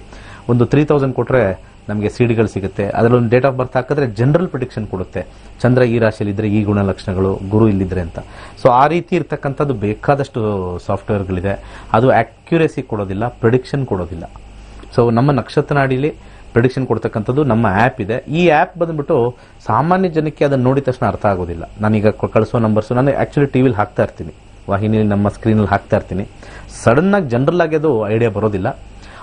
ಒಂದು 3000 ಕೊಟ್ಟರೆ ನಮಗೆ ಸಿಡಿಗಳು ಸಿಗುತ್ತೆ. ಅದರಲ್ಲೊಂದು ಡೇಟ್ ಆಫ್ ಬರ್ತ್ ಹಾಕಿದ್ರೆ ಜನರಲ್ ಪ್ರಿಡಿಕ್ಷನ್ ಕೊಡುತ್ತೆ, ಚಂದ್ರ ಈ ರಾಶಿಯಲ್ಲಿದ್ದರೆ ಈ ಗುಣಲಕ್ಷಣಗಳು, ಗುರು ಇಲ್ಲಿದ್ರೆ ಅಂತ. ಸೊ ಆ ರೀತಿ ಇರ್ತಕ್ಕಂಥದ್ದು ಬೇಕಾದಷ್ಟು ಸಾಫ್ಟ್ವೇರ್ಗಳಿದೆ. ಅದು ಆಕ್ಯುರೇಸಿ ಕೊಡೋದಿಲ್ಲ, ಪ್ರಿಡಿಕ್ಷನ್ ಕೊಡೋದಿಲ್ಲ. ಸೊ ನಮ್ಮ ನಕ್ಷತ್ರ ನಾಡಿಲಿ ಪ್ರಿಡಿಕ್ಷನ್ ಕೊಡ್ತಕ್ಕಂಥದ್ದು ನಮ್ಮ ಆ್ಯಪ್ ಇದೆ. ಈ ಆ್ಯಪ್ ಬಂದ್ಬಿಟ್ಟು ಸಾಮಾನ್ಯ ಜನಕ್ಕೆ ಅದನ್ನು ನೋಡಿದ ತಕ್ಷಣ ಅರ್ಥ ಆಗೋದಿಲ್ಲ. ನಾನೀಗ ಕಳಿಸೋ ನಂಬರ್ಸು ನಾನು ಆ್ಯಕ್ಚುಲಿ ಟಿವಿಲಿ ಹಾಕ್ತಾ ಇರ್ತೀನಿ, ವಾಹಿನಿಯಲ್ಲಿ ನಮ್ಮ ಸ್ಕ್ರೀನಲ್ಲಿ ಹಾಕ್ತಾ ಇರ್ತೀನಿ. ಸಡನ್ನಾಗಿ ಜನರಲ್ ಆಗಿ ಅದು ಐಡಿಯಾ ಬರೋದಿಲ್ಲ.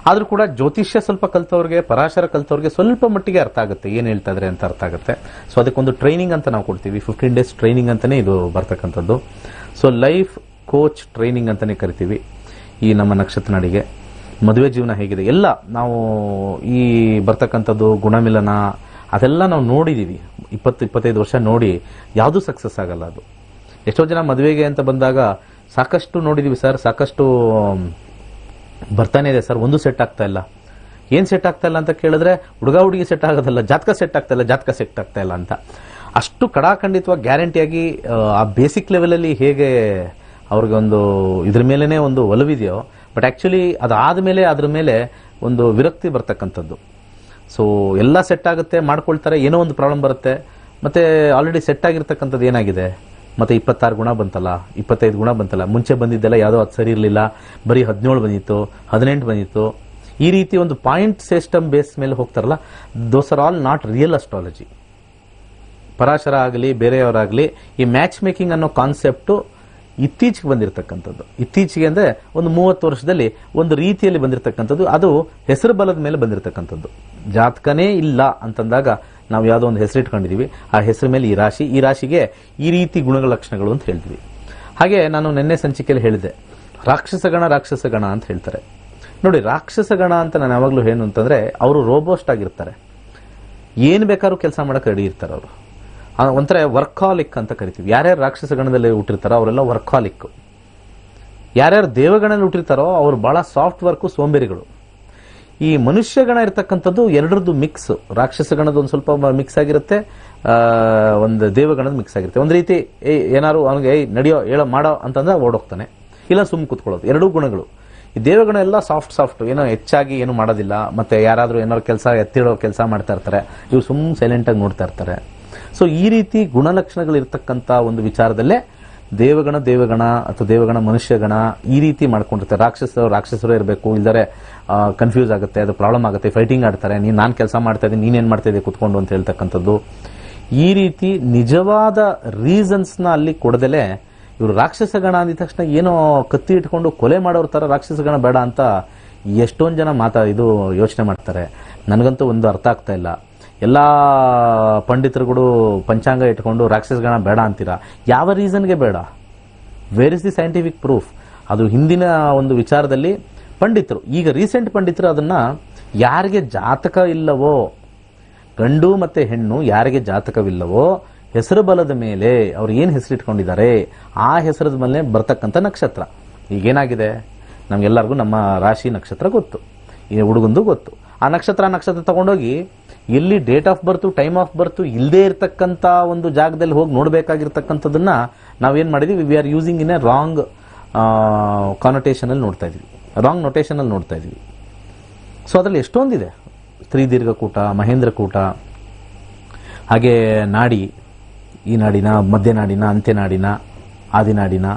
ಆದರೂ ಕೂಡ ಜ್ಯೋತಿಷ್ಯ ಸ್ವಲ್ಪ ಕಲ್ತವ್ರಿಗೆ, ಪರಾಶರ ಕಲ್ತವ್ರಿಗೆ ಸ್ವಲ್ಪ ಮಟ್ಟಿಗೆ ಅರ್ಥ ಆಗುತ್ತೆ, ಏನು ಹೇಳ್ತಾ ಇದ್ರೆ ಅಂತ ಅರ್ಥ ಆಗುತ್ತೆ. ಸೊ ಅದಕ್ಕೊಂದು ಟ್ರೈನಿಂಗ್ ಅಂತ ನಾವು ಕೊಡ್ತೀವಿ, 15 days ಟ್ರೈನಿಂಗ್ ಅಂತಲೇ ಇದು ಬರ್ತಕ್ಕಂಥದ್ದು. ಸೊ ಲೈಫ್ ಕೋಚ್ ಟ್ರೈನಿಂಗ್ ಅಂತಲೇ ಕರಿತೀವಿ ಈ ನಮ್ಮ ನಕ್ಷತ್ರ ನಾಡಿಗೆ. ಮದುವೆ ಜೀವನ ಹೇಗಿದೆ ಎಲ್ಲ ನಾವು ಈ ಬರ್ತಕ್ಕಂಥದ್ದು ಗುಣಮಿಲನ ಅದೆಲ್ಲ ನಾವು ನೋಡಿದ್ದೀವಿ. 20-25 ವರ್ಷ ನೋಡಿ ಯಾವುದೂ ಸಕ್ಸಸ್ ಆಗಲ್ಲ. ಅದು ಎಷ್ಟೋ ಜನ ಮದುವೆಗೆ ಅಂತ ಬಂದಾಗ ಸಾಕಷ್ಟು ನೋಡಿದ್ದೀವಿ ಸರ್, ಸಾಕಷ್ಟು ಬರ್ತಾನೆ ಇದೆ ಸರ್, ಒಂದು ಸೆಟ್ ಆಗ್ತಾ ಇಲ್ಲ. ಏನು ಸೆಟ್ ಆಗ್ತಾ ಇಲ್ಲ ಅಂತ ಕೇಳಿದ್ರೆ ಹುಡುಗಿ ಸೆಟ್ ಆಗೋದಲ್ಲ, ಜಾತಕ ಸೆಟ್ ಆಗ್ತಾ ಇಲ್ಲ, ಜಾತಕ ಸೆಟ್ ಆಗ್ತಾ ಇಲ್ಲ ಅಂತ. ಅಷ್ಟು ಕಡಾಖಂಡಿತವಾಗಿ ಗ್ಯಾರಂಟಿಯಾಗಿ ಆ ಬೇಸಿಕ್ ಲೆವೆಲಲ್ಲಿ ಹೇಗೆ ಅವ್ರಿಗೊಂದು ಇದ್ರ ಮೇಲೇ ಒಂದು ಒಲವಿದೆಯೋ, ಬಟ್ ಆ್ಯಕ್ಚುಲಿ ಅದಾದ ಮೇಲೆ ಅದ್ರ ಮೇಲೆ ಒಂದು ವಿರಕ್ತಿ ಬರ್ತಕ್ಕಂಥದ್ದು. ಸೊ ಎಲ್ಲ ಸೆಟ್ ಆಗುತ್ತೆ, ಮಾಡ್ಕೊಳ್ತಾರೆ, ಏನೋ ಒಂದು ಪ್ರಾಬ್ಲಮ್ ಬರುತ್ತೆ. ಮತ್ತು ಆಲ್ರೆಡಿ ಸೆಟ್ ಆಗಿರ್ತಕ್ಕಂಥದ್ದು ಏನಾಗಿದೆ, ಮತ್ತು 26 ಗುಣ ಬಂತಲ್ಲ, 25 ಗುಣ ಬಂತಲ್ಲ, ಮುಂಚೆ ಬಂದಿದ್ದೆಲ್ಲ ಯಾವುದೋ ಅದು ಸರಿ ಇರಲಿಲ್ಲ, ಬರೀ 17 ಬಂದಿತ್ತು, 18 ಬಂದಿತ್ತು. ಈ ರೀತಿ ಒಂದು ಪಾಯಿಂಟ್ ಸಿಸ್ಟಮ್ ಬೇಸ್ ಮೇಲೆ ಹೋಗ್ತಾರಲ್ಲ, those are all not real astrology. Parashara ಆಗಲಿ ಬೇರೆಯವರಾಗಲಿ ಈ ಮ್ಯಾಚ್ ಮೇಕಿಂಗ್ ಅನ್ನೋ ಕಾನ್ಸೆಪ್ಟು ಇತ್ತೀಚೆಗೆ ಬಂದಿರತಕ್ಕಂಥದ್ದು. ಇತ್ತೀಚೆಗೆ ಅಂದರೆ ಒಂದು 30 ವರ್ಷದಲ್ಲಿ ಒಂದು ರೀತಿಯಲ್ಲಿ ಬಂದಿರತಕ್ಕಂಥದ್ದು. ಅದು ಹೆಸರು ಬಲದ ಮೇಲೆ ಬಂದಿರತಕ್ಕಂಥದ್ದು. ಜಾತಕನೇ ಇಲ್ಲ ಅಂತಂದಾಗ ನಾವು ಯಾವುದೋ ಒಂದು ಹೆಸರು ಇಟ್ಕೊಂಡಿದ್ದೀವಿ, ಆ ಹೆಸರು ಮೇಲೆ ಈ ರಾಶಿಗೆ ಈ ರೀತಿ ಗುಣಗಳ ಲಕ್ಷಣಗಳು ಅಂತ ಹೇಳ್ತೀವಿ. ಹಾಗೆ ನಾನು ನಿನ್ನೆ ಸಂಚಿಕೆಯಲ್ಲಿ ಹೇಳಿದೆ, ರಾಕ್ಷಸಗಣ ಅಂತ ಹೇಳ್ತಾರೆ ನೋಡಿ. ರಾಕ್ಷಸಗಣ ಅಂತ ನಾನು ಯಾವಾಗಲೂ ಏನು ಅಂತಂದರೆ, ಅವರು ರೋಬೋಸ್ಟ್ ಆಗಿರ್ತಾರೆ, ಏನು ಬೇಕಾದ್ರೂ ಕೆಲಸ ಮಾಡೋಕೆ ರೆಡಿ ಇರ್ತಾರೆ. ಅವರು ಒಂಥರ ವರ್ಕಾಲಿಕ್ ಅಂತ ಕರಿತೀವಿ. ಯಾರ್ಯಾರು ರಾಕ್ಷಸಗಣದಲ್ಲಿ ಹುಟ್ಟಿರ್ತಾರೋ ಅವರೆಲ್ಲ ವರ್ಕಾಲಿಕ್. ಯಾರ್ಯಾರು ದೇವಗಣದಲ್ಲಿ ಹುಟ್ಟಿರ್ತಾರೋ ಅವರು ಬಹಳ ಸಾಫ್ಟ್ ವರ್ಕು, ಸೋಂಬೇರಿಗಳು. ಈ ಮನುಷ್ಯಗಣ ಇರತಕ್ಕಂಥದ್ದು ಎರಡರದ್ದು ಮಿಕ್ಸ್. ರಾಕ್ಷಸಗಣದ ಒಂದು ಸ್ವಲ್ಪ ಮಿಕ್ಸ್ ಆಗಿರುತ್ತೆ, ಒಂದು ದೇವಗಣದ ಮಿಕ್ಸ್ ಆಗಿರುತ್ತೆ. ಒಂದು ರೀತಿ ಏನಾದ್ರು ಅವನಿಗೆ ನಡೆಯೋ ಹೇಳೋ ಮಾಡೋ ಅಂತಂದ್ರೆ ಓಡೋಗ್ತಾನೆ, ಇಲ್ಲ ಸುಮ್ಮನೆ ಕೂತ್ಕೊಳ್ಳೋದು. ಎರಡೂ ಗುಣಗಳು. ಈ ದೇವಗಣ ಎಲ್ಲ ಸಾಫ್ಟ್, ಏನೋ ಹೆಚ್ಚಾಗಿ ಏನು ಮಾಡೋದಿಲ್ಲ. ಮತ್ತೆ ಯಾರಾದರೂ ಏನಾದ್ರು ಕೆಲಸ ಎತ್ತಿಡೋ ಕೆಲಸ ಮಾಡ್ತಾ ಇರ್ತಾರೆ, ಇವು ಸುಮ್ಮನೆ ಸೈಲೆಂಟಾಗಿ ನೋಡ್ತಾ ಇರ್ತಾರೆ. ಸೊ ಈ ರೀತಿ ಗುಣಲಕ್ಷಣಗಳಿರ್ತಕ್ಕಂಥ ಒಂದು ವಿಚಾರದಲ್ಲೇ ದೇವಗಣ ಅಥವಾ ದೇವಗಣ ಮನುಷ್ಯಗಣ ಈ ರೀತಿ ಮಾಡ್ಕೊಂಡಿರ್ತಾರೆ. ರಾಕ್ಷಸರು ಇರಬೇಕು, ಇಲ್ಲದರೆ ಕನ್ಫ್ಯೂಸ್ ಆಗುತ್ತೆ, ಅದು ಪ್ರಾಬ್ಲಮ್ ಆಗುತ್ತೆ, ಫೈಟಿಂಗ್ ಆಡ್ತಾರೆ. ನಾನು ಕೆಲಸ ಮಾಡ್ತಾ ಇದ್ದೀನಿ, ನೀನೇನು ಮಾಡ್ತಾ ಇದ್ದೀಯ ಕುತ್ಕೊಂಡು ಅಂತ ಹೇಳ್ತಕ್ಕಂಥದ್ದು. ಈ ರೀತಿ ನಿಜವಾದ ರೀಸನ್ಸ್ನ ಅಲ್ಲಿ ಕೊಡದಲೇ ಇವರು ರಾಕ್ಷಸಗಣ ಅಂದಿದ ತಕ್ಷಣ ಏನೋ ಕತ್ತಿ ಇಟ್ಕೊಂಡು ಕೊಲೆ ಮಾಡೋರ ಥರ ರಾಕ್ಷಸಗಣ ಬೇಡ ಅಂತ ಎಷ್ಟೊಂದು ಜನ ಯೋಚನೆ ಮಾಡ್ತಾರೆ. ನನಗಂತೂ ಒಂದು ಅರ್ಥ ಆಗ್ತಾ ಇಲ್ಲ. ಎಲ್ಲ ಪಂಡಿತರುಗಳು ಪಂಚಾಂಗ ಇಟ್ಕೊಂಡು ರಾಕ್ಷಸಗಣ ಬೇಡ ಅಂತೀರಾ, ಯಾವ ರೀಸನ್ಗೆ ಬೇಡ? Where is the scientific proof? ಅದು ಹಿಂದಿನ ಒಂದು ವಿಚಾರದಲ್ಲಿ ಪಂಡಿತರು, ಈಗ ರೀಸೆಂಟ್ ಪಂಡಿತರು ಅದನ್ನ ಯಾರಿಗೆ ಜಾತಕ ಇಲ್ಲವೋ, ಗಂಡು ಮತ್ತೆ ಹೆಣ್ಣು ಯಾರಿಗೆ ಜಾತಕವಿಲ್ಲವೋ, ಹೆಸರು ಬಲದ ಮೇಲೆ ಅವ್ರು ಏನು ಹೆಸರಿಟ್ಕೊಂಡಿದ್ದಾರೆ ಆ ಹೆಸರದ ಮೇಲೆ ಬರ್ತಕ್ಕಂಥ ನಕ್ಷತ್ರ. ಈಗೇನಾಗಿದೆ, ನಮ್ಗೆಲ್ಲರಿಗೂ ನಮ್ಮ ರಾಶಿ ನಕ್ಷತ್ರ ಗೊತ್ತು, ಈ ಹುಡುಗಂದು ಗೊತ್ತು. ಆ ನಕ್ಷತ್ರ ತಗೊಂಡೋಗಿ ಎಲ್ಲಿ date of birth, time of birth ಇಲ್ಲದೆ ಇರತಕ್ಕಂಥ ಒಂದು ಜಾಗದಲ್ಲಿ ಹೋಗಿ ನೋಡಬೇಕಾಗಿರ್ತಕ್ಕಂಥದ್ದನ್ನ ನಾವೇನು ಮಾಡಿದ್ವಿ, we are using in a wrong ಕಾನೋಟೇಷನಲ್ಲಿ ನೋಡ್ತಾ ಇದ್ವಿ, ರಾಂಗ್ ನೊಟೇಷನಲ್ಲಿ ನೋಡ್ತಾ ಇದ್ವಿ. ಸೊ ಅದರಲ್ಲಿ ಎಷ್ಟೊಂದಿದೆ, ಸ್ತ್ರೀ ದೀರ್ಘಕೂಟ, ಮಹೇಂದ್ರ ಕೂಟ, ಹಾಗೆ ನಾಡಿ, ಈ ನಾಡಿನ, ಮಧ್ಯನಾಡಿನ, ಅಂತ್ಯನಾಡಿನ, ಆದಿನಾಡಿನ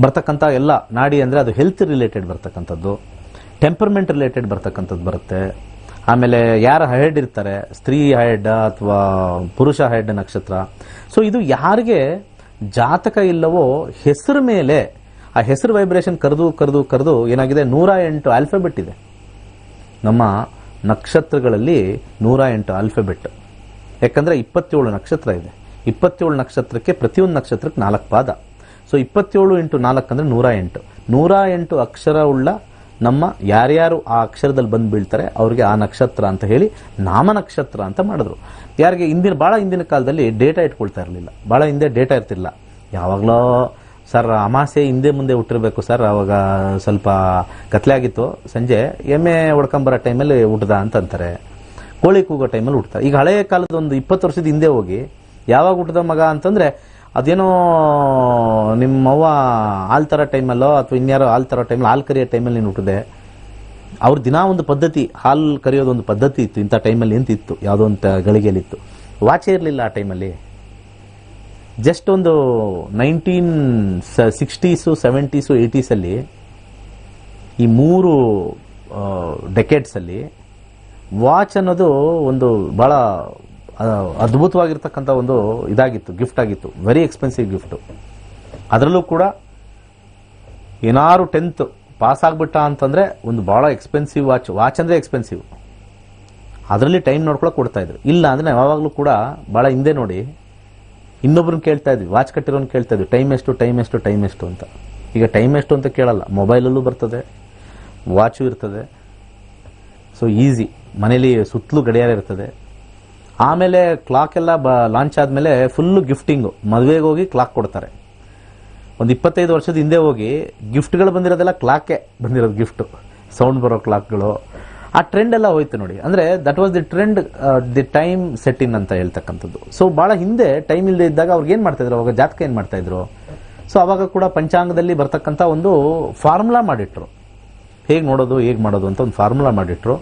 ಬರ್ತಕ್ಕಂಥ ಎಲ್ಲ ನಾಡಿ ಅಂದರೆ ಅದು ಹೆಲ್ತ್ ರಿಲೇಟೆಡ್ ಬರ್ತಕ್ಕಂಥದ್ದು. ಟೆಂಪರ್ಮೆಂಟ್ ರಿಲೇಟೆಡ್ ಬರ್ತಕ್ಕಂಥದ್ದು ಬರುತ್ತೆ. ಆಮೇಲೆ ಯಾರು ಹೆಡ್ ಇರ್ತಾರೆ, ಸ್ತ್ರೀ ಹೆಡ್ ಅಥವಾ ಪುರುಷ ಹೆಡ್ ನಕ್ಷತ್ರ. ಸೊ ಇದು ಯಾರಿಗೆ ಜಾತಕ ಇಲ್ಲವೋ ಹೆಸರು ಮೇಲೆ ಆ ಹೆಸರು ವೈಬ್ರೇಷನ್ ಕರೆದು ಏನಾಗಿದೆ, 108 ಆಲ್ಫಾಬೆಟ್ ಇದೆ ನಮ್ಮ ನಕ್ಷತ್ರಗಳಲ್ಲಿ. 108 ಆಲ್ಫಾಬೆಟ್. ಯಾಕಂದ್ರೆ 27 ನಕ್ಷತ್ರ ಇದೆ. 27 ನಕ್ಷತ್ರಕ್ಕೆ ಪ್ರತಿಯೊಂದು ನಕ್ಷತ್ರಕ್ಕೆ 4 ಪಾದ. ಸೊ 27 × 4 ಅಂದ್ರೆ 108. 108 ಅಕ್ಷರ ಉಳ್ಳ ನಮ್ಮ ಯಾರ್ಯಾರು ಆ ಅಕ್ಷರದಲ್ಲಿ ಬಂದು ಬೀಳ್ತಾರೆ ಅವ್ರಿಗೆ ಆ ನಕ್ಷತ್ರ ಅಂತ ಹೇಳಿ ನಾಮ ನಕ್ಷತ್ರ ಅಂತ ಮಾಡಿದ್ರು. ಯಾರಿಗೆ ಬಹಳ ಹಿಂದಿನ ಕಾಲದಲ್ಲಿ ಡೇಟಾ ಇಟ್ಕೊಳ್ತಾ ಇರಲಿಲ್ಲ, ಬಹಳ ಹಿಂದೆ ಡೇಟಾ ಇರ್ತಿಲ್ಲ. ಯಾವಾಗಲೋ ಸರ್ ಅಮಾಸೆ ಹಿಂದೆ ಮುಂದೆ ಹುಟ್ಟಿರ್ಬೇಕು ಸರ್, ಅವಾಗ ಸ್ವಲ್ಪ ಕತ್ಲೆ ಆಗಿತ್ತು, ಸಂಜೆ ಎಮ್ಮೆ ಹೊಡ್ಕೊಂಬರೋ ಟೈಮಲ್ಲಿ ಹುಟ್ಟದ ಅಂತ ಅಂತಾರೆ, ಕೋಳಿ ಕೂಗೋ ಟೈಮಲ್ಲಿ ಹುಟ್ಟುತ್ತಾರೆ. ಈಗ ಹಳೆಯ ಕಾಲದ ಒಂದು 20 ವರ್ಷದ ಹಿಂದೆ ಹೋಗಿ ಯಾವಾಗ ಹುಟ್ಟದ ಮಗ ಅಂತಂದ್ರೆ ಅದೇನೋ ನಿಮ್ಮವ್ವ ಹಾಲು ತರ ಟೈಮಲ್ಲೋ ಅಥವಾ ಇನ್ಯಾರೋ ಹಾಲು ತರ ಟೈಮಲ್ಲಿ ಹಾಲು ಕರಿಯೋ ಟೈಮಲ್ಲಿ ನೀನು ಹುಟ್ಟಿದೆ. ಅವ್ರ ದಿನ ಒಂದು ಪದ್ಧತಿ, ಹಾಲು ಕರಿಯೋದು ಒಂದು ಪದ್ಧತಿ ಇತ್ತು. ಇಂಥ ಟೈಮಲ್ಲಿ ಎಂತಿತ್ತು, ಯಾವುದೋ ಒಂದು ಗಳಿಗೆಯಲ್ಲಿತ್ತು. ವಾಚೇ ಇರಲಿಲ್ಲ ಆ ಟೈಮಲ್ಲಿ. ಜಸ್ಟ್ ಒಂದು 1960s 70s 80s ಅಲ್ಲಿ ಈ 3 ಡೆಕೆಡ್ಸ್ ಅಲ್ಲಿ ವಾಚ್ ಅನ್ನೋದು ಒಂದು ಬಹಳ ಅದ್ಭುತವಾಗಿರ್ತಕ್ಕಂಥ ಒಂದು ಇದಾಗಿತ್ತು, ಗಿಫ್ಟ್ ಆಗಿತ್ತು, ವೆರಿ ಎಕ್ಸ್ಪೆನ್ಸಿವ್ ಗಿಫ್ಟ್. ಅದರಲ್ಲೂ ಕೂಡ ಏನಾರು 10th ಪಾಸ್ ಆಗ್ಬಿಟ್ಟ ಅಂತಂದ್ರೆ ಒಂದು ಬಹಳ ಎಕ್ಸ್ಪೆನ್ಸಿವ್ ವಾಚ್ ಅಂದ್ರೆ ಎಕ್ಸ್ಪೆನ್ಸಿವ್. ಅದರಲ್ಲಿ ಟೈಮ್ ನೋಡ್ಕೊಳಕ್ ಕೊಡ್ತಾ ಇದ್ರು. ಇಲ್ಲ ಅಂದ್ರೆ ಯಾವಾಗಲೂ ಕೂಡ ಬಹಳ ಹಿಂದೆ ನೋಡಿ ಇನ್ನೊಬ್ರನ್ನ ಕೇಳ್ತಾ ಇದ್ವಿ, ವಾಚ್ ಕಟ್ಟಿರೋನ್ ಕೇಳ್ತಾ ಇದ್ವಿ, ಟೈಮ್ ಎಷ್ಟು ಅಂತ. ಈಗ ಟೈಮ್ ಎಷ್ಟು ಅಂತ ಕೇಳಲ್ಲ, ಮೊಬೈಲಲ್ಲೂ ಬರ್ತದೆ, ವಾಚು ಇರ್ತದೆ. ಸೊ ಈಸಿ, ಮನೇಲಿ ಸುತ್ತಲೂ ಗಡಿಯಾರ ಇರ್ತದೆ. ಆಮೇಲೆ ಕ್ಲಾಕ್ ಎಲ್ಲ ಲಾಂಚ್ ಆದ್ಮೇಲೆ ಫುಲ್ಲು ಗಿಫ್ಟಿಂಗು. ಮದುವೆಗೆ ಹೋಗಿ ಕ್ಲಾಕ್ ಕೊಡ್ತಾರೆ. ಒಂದು 25 ವರ್ಷದ ಹಿಂದೆ ಹೋಗಿ ಗಿಫ್ಟ್ಗಳು ಬಂದಿರೋದೆಲ್ಲ ಕ್ಲಾಕೆ ಬಂದಿರೋದು, ಗಿಫ್ಟ್ ಸೌಂಡ್ ಬರೋ ಕ್ಲಾಕ್ಗಳು. ಆ ಟ್ರೆಂಡ್ ಎಲ್ಲ ಹೋಯ್ತು ನೋಡಿ. ಅಂದ್ರೆ that was the trend, the time setting ಅಂತ ಹೇಳ್ತಕ್ಕಂಥದ್ದು. ಸೊ ಬಹಳ ಹಿಂದೆ ಟೈಮ್ ಇಲ್ಲದೆ ಇದ್ದಾಗ ಅವ್ರಿಗೆ ಏನ್ ಮಾಡ್ತಾ ಇದ್ರು, ಅವಾಗ ಜಾತಕ ಏನ್ ಮಾಡ್ತಾ ಇದ್ರು. ಸೊ ಅವಾಗ ಕೂಡ ಪಂಚಾಂಗದಲ್ಲಿ ಬರ್ತಕ್ಕಂಥ ಒಂದು ಫಾರ್ಮುಲಾ ಮಾಡಿಟ್ರು, ಹೇಗೆ ನೋಡೋದು ಹೇಗೆ ಮಾಡೋದು ಅಂತ ಒಂದು ಫಾರ್ಮುಲಾ ಮಾಡಿಟ್ರು.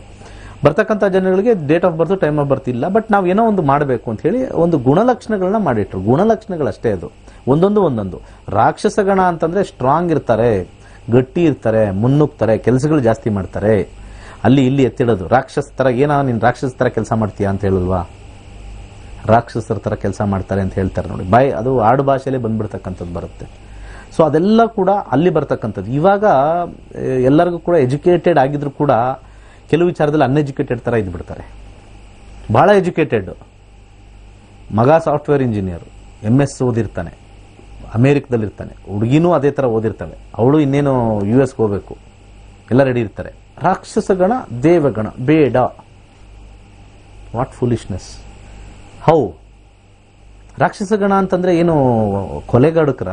ಬರ್ತಕ್ಕಂಥ ಜನಗಳಿಗೆ date of birth time of birth ಇಲ್ಲ, ಬಟ್ ನಾವು ಏನೋ ಒಂದು ಮಾಡಬೇಕು ಅಂತ ಹೇಳಿ ಒಂದು ಗುಣಲಕ್ಷಣಗಳನ್ನ ಮಾಡಿಟ್ರು. ಗುಣಲಕ್ಷಣಗಳಷ್ಟೇ ಅದು, ಒಂದೊಂದು. ರಾಕ್ಷಸ ಗಣ ಅಂತಂದ್ರೆ ಸ್ಟ್ರಾಂಗ್ ಇರ್ತಾರೆ, ಗಟ್ಟಿ ಇರ್ತಾರೆ, ಮುನ್ನುಗ್ತಾರೆ, ಕೆಲಸಗಳು ಜಾಸ್ತಿ ಮಾಡ್ತಾರೆ, ಅಲ್ಲಿ ಇಲ್ಲಿ ಎತ್ತಿಡೋದು. ರಾಕ್ಷಸ ತರ ನೀನ್ ರಾಕ್ಷಸ ತರ ಕೆಲಸ ಮಾಡ್ತೀಯಾ ಅಂತ ಹೇಳಲ್ವಾ, ರಾಕ್ಷಸರ ತರ ಕೆಲಸ ಮಾಡ್ತಾರೆ ಅಂತ ಹೇಳ್ತಾರೆ ನೋಡಿ. ಅದು ಆಡು ಭಾಷೆಯಲ್ಲೇ ಬಂದ್ಬಿಡ್ತಕ್ಕಂಥದ್ದು ಬರುತ್ತೆ. ಸೊ ಅದೆಲ್ಲ ಕೂಡ ಅಲ್ಲಿ ಬರ್ತಕ್ಕಂಥದ್ದು. ಇವಾಗ ಎಲ್ಲರಿಗೂ ಕೂಡ ಎಜುಕೇಟೆಡ್ ಆಗಿದ್ರು ಕೂಡ ಕೆಲವು ವಿಚಾರದಲ್ಲಿ ಅನ್ಎಜುಕೇಟೆಡ್ ತರ ಇದ್ಬಿಡ್ತಾರೆ. ಬಹಳ ಎಜುಕೇಟೆಡ್ ಮಗ ಸಾಫ್ಟ್ವೇರ್ ಇಂಜಿನಿಯರ್, MS ಓದಿರ್ತಾನೆ, ಅಮೆರಿಕದಲ್ಲಿರ್ತಾನೆ, ಹುಡುಗಿನೂ ಅದೇ ತರ ಓದಿರ್ತಾಳೆ, ಅವಳು ಇನ್ನೇನು US ಹೋಗ್ಬೇಕು, ಎಲ್ಲ ರೆಡಿ ಇರ್ತಾರೆ. ರಾಕ್ಷಸ ಗಣ ದೇವಗಣ ಬೇಡ. What foolishness. ಹೌ ರಾಕ್ಷಸ ಗಣ ಅಂತಂದ್ರೆ ಏನು, ಕೊಲೆಗಾಡಕರ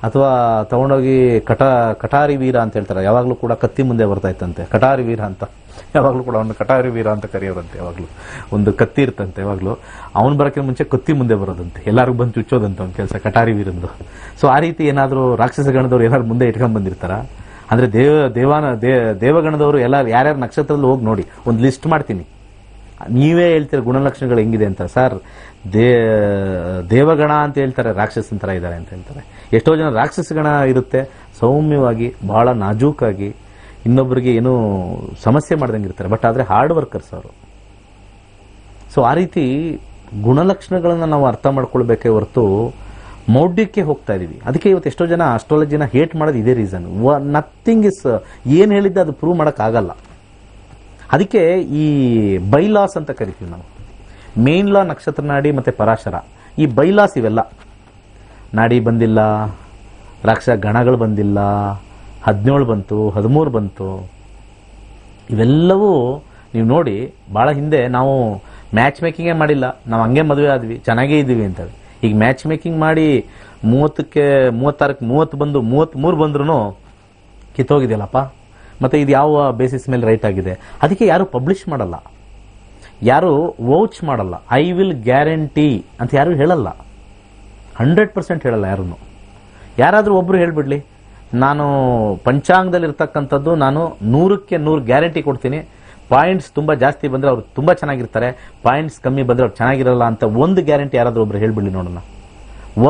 ಅಥವಾ ತಗೊಂಡೋಗಿ ಕಟಾರಿ ವೀರ ಅಂತ ಹೇಳ್ತಾರೆ. ಯಾವಾಗಲೂ ಕೂಡ ಕತ್ತಿ ಮುಂದೆ ಬರ್ತಾ ಇತ್ತಂತೆ, ಕಟಾರಿ ವೀರ ಅಂತ. ಯಾವಾಗಲೂ ಕೂಡ ಅವನು ಕಟಾರಿ ವೀರ ಅಂತ ಕರೆಯೋದಂತೆ. ಯಾವಾಗಲೂ ಒಂದು ಕತ್ತಿ ಇರ್ತಂತೆ, ಯಾವಾಗಲೂ ಅವನು ಬರೋಕ್ಕೆ ಮುಂಚೆ ಕತ್ತಿ ಮುಂದೆ ಬರೋದಂತೆ, ಎಲ್ಲರಿಗೂ ಬಂದು ಚುಚ್ಚೋದಂತೆ ಅವ್ನ ಕೆಲಸ, ಕಟಾರಿ ವೀರಂದು. ಸೊ ಆ ರೀತಿ ಏನಾದರೂ ರಾಕ್ಷಸ ಗಣದವ್ರು ಏನಾದ್ರು ಮುಂದೆ ಇಟ್ಕೊಂಡ್ ಬಂದಿರ್ತಾರ ಅಂದ್ರೆ ದೇವಗಣದವರು ಎಲ್ಲ ಯಾರ್ಯಾರು ನಕ್ಷತ್ರದಲ್ಲಿ ಹೋಗಿ ನೋಡಿ, ಒಂದು ಲಿಸ್ಟ್ ಮಾಡ್ತೀನಿ, ನೀವೇ ಹೇಳ್ತೀರ ಗುಣಲಕ್ಷಣಗಳು ಹೆಂಗಿದೆ ಅಂತ. ಸರ್ ದೇವಗಣ ಅಂತ ಹೇಳ್ತಾರೆ, ರಾಕ್ಷಸನ ತರ ಇದ್ದಾರೆ ಅಂತ ಹೇಳ್ತಾರೆ. ಎಷ್ಟೋ ಜನ ರಾಕ್ಷಸ ಗಣ ಇರುತ್ತೆ, ಸೌಮ್ಯವಾಗಿ ಬಹಳ ನಾಜೂಕಾಗಿ ಇನ್ನೊಬ್ಬರಿಗೆ ಏನೂ ಸಮಸ್ಯೆ ಮಾಡ್ದಂಗೆ ಇರ್ತಾರೆ, ಬಟ್ ಆದ್ರೆ ಹಾರ್ಡ್ ವರ್ಕರ್ಸ್ ಅವರು. ಸೊ ಆ ರೀತಿ ಗುಣಲಕ್ಷಣಗಳನ್ನ ನಾವು ಅರ್ಥ ಮಾಡ್ಕೊಳ್ಬೇಕೇ ಹೊರತು ಮೌಢ್ಯಕ್ಕೆ ಹೋಗ್ತಾ ಇದೀವಿ. ಅದಕ್ಕೆ ಇವತ್ತು ಎಷ್ಟೋ ಜನ ಅಸ್ಟ್ರಾಲಜಿನ ಹೇಟ್ ಮಾಡೋದು ಇದೇ ರೀಸನ್. ನಥಿಂಗ್ ಇಸ್, ಏನ್ ಹೇಳಿದ್ದೆ ಅದು ಪ್ರೂವ್ ಮಾಡಕ್ ಆಗಲ್ಲ. ಅದಕ್ಕೆ ಈ ಬೈಲಾಸ್ ಅಂತ ಕರಿತೀವಿ ನಾವು. ಮೇನ್ ಲಾ ನಕ್ಷತ್ರ ನಾಡಿ ಮತ್ತೆ ಪರಾಶರ, ಈ ಬೈಲಾಸ್ ಇವೆಲ್ಲ. ನಾಡಿ ಬಂದಿಲ್ಲ, ರಾಕ್ಷಸ ಗಣಗಳು ಬಂದಿಲ್ಲ, 17 ಬಂತು, 13 ಬಂತು, ಇವೆಲ್ಲವೂ ನೀವು ನೋಡಿ. ಬಹಳ ಹಿಂದೆ ನಾವು ಮ್ಯಾಚ್ ಮೇಕಿಂಗೇ ಮಾಡಿಲ್ಲ, ನಾವು ಹಂಗೆ ಮದುವೆ ಆದ್ವಿ, ಚೆನ್ನಾಗೇ ಇದ್ದೀವಿ ಅಂತ. ಈಗ ಮ್ಯಾಚ್ ಮೇಕಿಂಗ್ ಮಾಡಿ 30ಕ್ಕೆ 30 ಬಂದು 33 ಬಂದ್ರು ಕಿತ್ತೋಗಿದೆಯಲ್ಲಪ್ಪ. ಮತ್ತೆ ಇದು ಯಾವ ಬೇಸಿಸ್ ಮೇಲೆ ರೈಟ್ ಆಗಿದೆ? ಅದಕ್ಕೆ ಯಾರು ಪಬ್ಲಿಷ್ ಮಾಡಲ್ಲ, ಯಾರು ವೌಚ್ ಮಾಡಲ್ಲ. ಐ ವಿಲ್ ಗ್ಯಾರಂಟಿ ಅಂತ ಯಾರು ಹೇಳಲ್ಲ, 100% ಹೇಳಲ್ಲ ಯಾರನ್ನು. ಯಾರಾದ್ರೂ ಒಬ್ರು ಹೇಳ್ಬಿಡ್ಲಿ, ನಾನು ಪಂಚಾಂಗದಲ್ಲಿ ಇರ್ತಕ್ಕಂಥದ್ದು ನಾನು 100ಕ್ಕೆ 100 ಗ್ಯಾರಂಟಿ ಕೊಡ್ತೀನಿ, ಪಾಯಿಂಟ್ಸ್ ತುಂಬಾ ಜಾಸ್ತಿ ಬಂದ್ರೆ ಅವ್ರು ತುಂಬಾ ಚೆನ್ನಾಗಿರ್ತಾರೆ, ಪಾಯಿಂಟ್ಸ್ ಕಮ್ಮಿ ಬಂದ್ರೆ ಅವ್ರು ಚೆನ್ನಾಗಿರಲ್ಲ ಅಂತ ಒಂದು ಗ್ಯಾರಂಟಿ ಯಾರಾದ್ರೂ ಒಬ್ರು ಹೇಳ್ಬಿಡ್ಲಿ ನೋಡೋಣ.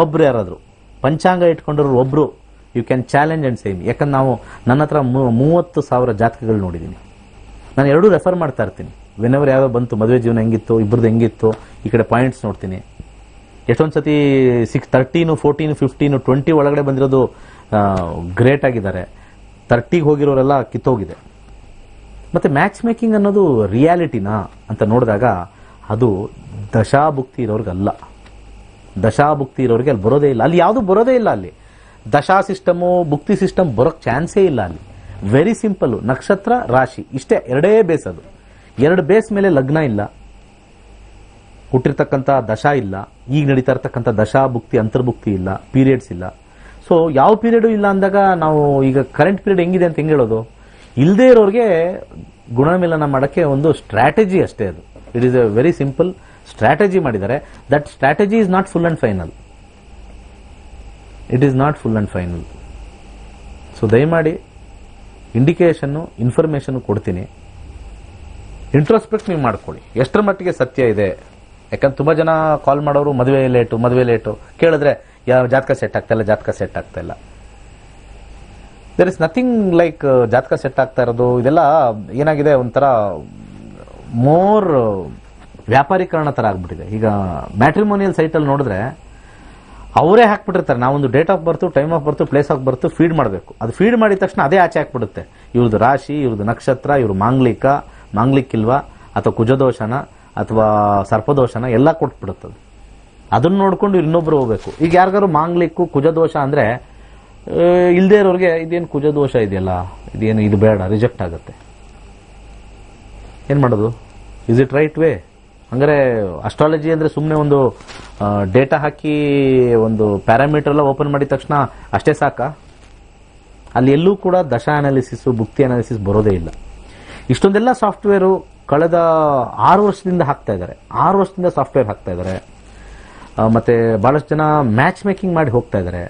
ಒಬ್ರು ಯಾರಾದ್ರೂ ಪಂಚಾಂಗ ಇಟ್ಕೊಂಡ್ರು ಒಬ್ರು you can challenge and same. ಯಾಕಂದ್ರೆ ನನ್ನ ಹತ್ರ 30,000 ಜಾತಕಗಳು ನೋಡಿದ್ದೀನಿ. ನಾನು ಎರಡೂ ರೆಫರ್ ಮಾಡ್ತಾ ಇರ್ತೀನಿ. ವೆನೆವರ್ ಯಾವ್ಯಾವ ಬಂತು, ಮದುವೆ ಜೀವನ ಹೆಂಗಿತ್ತು, ಇಬ್ಬರದ್ದು ಹೆಂಗಿತ್ತು, ಈ ಕಡೆ ಪಾಯಿಂಟ್ಸ್ ನೋಡ್ತೀನಿ. ಎಷ್ಟೊಂದು ಸತಿ 13, 14, 15, 20 ಒಳಗಡೆ ಬಂದಿರೋದು ಗ್ರೇಟ್ ಆಗಿದ್ದಾರೆ. 30ಗೆ ಹೋಗಿರೋರೆಲ್ಲ ಕಿತ್ತೋಗಿದೆ. ಮತ್ತೆ ಮ್ಯಾಚ್ ಮೇಕಿಂಗ್ ಅನ್ನೋದು ರಿಯಾಲಿಟಿನಾ ಅಂತ ನೋಡಿದಾಗ ಅದು ದಶಾಭುಕ್ತಿ ಇರೋರ್ಗಲ್ಲ. ದಶಾಭುಕ್ತಿ ಇರೋರಿಗೆ ಅಲ್ಲಿ ಬರೋದೇ ಇಲ್ಲ. ಅಲ್ಲಿ ಯಾವುದು ಬರೋದೇ ಇಲ್ಲ. ಅಲ್ಲಿ ದಶಾ ಸಿಸ್ಟಮು, ಭುಕ್ತಿ ಸಿಸ್ಟಮ್ ಬರೋಕ್ ಚಾನ್ಸೇ ಇಲ್ಲ. ಅಲ್ಲಿ ವೆರಿ ಸಿಂಪಲ್, ನಕ್ಷತ್ರ ರಾಶಿ ಇಷ್ಟೇ, ಎರಡೇ ಬೇಸ್. ಅದು ಎರಡು ಬೇಸ್ ಮೇಲೆ ಲಗ್ನ ಇಲ್ಲ, ಹುಟ್ಟಿರ್ತಕ್ಕಂಥ ದಶಾ ಇಲ್ಲ, ಈಗ ನಡೀತಾ ಇರ್ತಕ್ಕಂಥ ದಶಾ ಭುಕ್ತಿ ಅಂತರ್ಭುಕ್ತಿ ಇಲ್ಲ, ಪೀರಿಯಡ್ಸ್ ಇಲ್ಲ. ಸೊ ಯಾವ ಪೀರಿಯಡ್ ಇಲ್ಲ ಅಂದಾಗ ನಾವು ಈಗ ಕರೆಂಟ್ ಪೀರಿಯಡ್ ಹೆಂಗಿದೆ ಅಂತ ಹೆಂಗೆ ಹೇಳೋದು? ಇಲ್ಲದೆ ಇರೋರಿಗೆ ಗುಣಮಿಲನ ಮಾಡೋಕ್ಕೆ ಒಂದು ಸ್ಟ್ರಾಟಜಿ ಅಷ್ಟೇ. ಅದು it is a very simple strategy ಮಾಡಿದ್ದಾರೆ. That strategy is not full and final. It is not full and final. So ದಯಮಾಡಿ ಇಂಡಿಕೇಶನ್ನು, ಇನ್ಫಾರ್ಮೇಶನ್ ಕೊಡ್ತೀನಿ, ಇಂಟ್ರೋಸ್ಪೆಕ್ಟ್ ನೀವು ಮಾಡ್ಕೊಳ್ಳಿ ಎಷ್ಟರ ಮಟ್ಟಿಗೆ ಸತ್ಯ ಇದೆ. ಯಾಕಂದ್ರೆ ತುಂಬಾ ಜನ ಕಾಲ್ ಮಾಡೋರು ಮದುವೆ ಲೇಟು ಕೇಳಿದ್ರೆ ಯಾವ ಜಾತಕ ಸೆಟ್ ಆಗ್ತಾ ಇಲ್ಲ, ಜಾತಕ ಸೆಟ್ ಆಗ್ತಾ ಇಲ್ಲ. ದೇರ್ ಇಸ್ ನಥಿಂಗ್ ಲೈಕ್ ಜಾತಕ ಸೆಟ್ ಆಗ್ತಾ ಇರೋದು. ಇದೆಲ್ಲ ಏನಾಗಿದೆ, ಒಂಥರ ಮೋರ್ ವ್ಯಾಪಾರೀಕರಣ ತರ ಆಗ್ಬಿಟ್ಟಿದೆ. ಈಗ ಮ್ಯಾಟ್ರಿಮೋನಿಯಲ್ ಸೈಟಲ್ಲಿ ನೋಡಿದ್ರೆ ಅವರೇ ಹಾಕ್ಬಿಟ್ಟಿರ್ತಾರೆ, ನಾವೊಂದು date of birth, time of birth, place of birth feed ಮಾಡಬೇಕು. ಅದು ಫೀಡ್ ಮಾಡಿದ ತಕ್ಷಣ ಅದೇ ಆಚೆ ಹಾಕ್ಬಿಡುತ್ತೆ. ಇವ್ರದ್ದು ರಾಶಿ, ಇವ್ರದ್ದು ನಕ್ಷತ್ರ, ಇವ್ರು ಮಾಂಗ್ಲಿಕ್ಕಿಲ್ವಾ ಅಥವಾ ಕುಜದೋಷನ ಅಥವಾ ಸರ್ಪದೋಷನ ಎಲ್ಲ ಕೊಟ್ಬಿಡುತ್ತದೆ. ಅದನ್ನ ನೋಡ್ಕೊಂಡು ಇನ್ನೊಬ್ರು ಹೋಗ್ಬೇಕು. ಈಗ ಯಾರಿಗಾರು ಮಾಂಗ್ಲಿಕ್ಕು ಕುಜದೋಷ ಅಂದ್ರೆ ಇಲ್ದೇ ಇರೋರಿಗೆ ಇದೇನು ಕುಜದೋಷ ಇದೆಯಲ್ಲ, ಇದೇನು ಇದು ಬೇಡ, ರಿಜೆಕ್ಟ್ ಆಗುತ್ತೆ. ಏನ್ ಮಾಡೋದು? Is it right way? ಹಂಗಾರೆ ಅಸ್ಟ್ರಾಲಜಿ ಅಂದ್ರೆ ಸುಮ್ಮನೆ ಒಂದು ಡೇಟಾ ಹಾಕಿ ಒಂದು ಪ್ಯಾರಾಮೀಟರ್ ಎಲ್ಲ ಓಪನ್ ಮಾಡಿದ ತಕ್ಷಣ ಅಷ್ಟೇ ಸಾಕ? ಅಲ್ಲಿ ಎಲ್ಲೂ ಕೂಡ ದಶಾ ಅನಾಲಿಸಿಸ್, ಭುಕ್ತಿ ಅನಾಲಿಸಿಸ್ ಬರೋದೇ ಇಲ್ಲ. ಇಷ್ಟೊಂದೆಲ್ಲ ಸಾಫ್ಟ್ವೇರು ಕಳೆದ 6 ವರ್ಷದಿಂದ ಹಾಕ್ತಾ ಇದ್ದಾರೆ. 6 ವರ್ಷದಿಂದ ಸಾಫ್ಟ್ವೇರ್ ಹಾಕ್ತಾ ಇದ್ದಾರೆ. ಮತ್ತೆ ಬಹಳಷ್ಟು ಜನ ಮ್ಯಾಚ್ ಮೇಕಿಂಗ್ ಮಾಡಿ ಹೋಗ್ತಾ ಇದ್ದಾರೆ.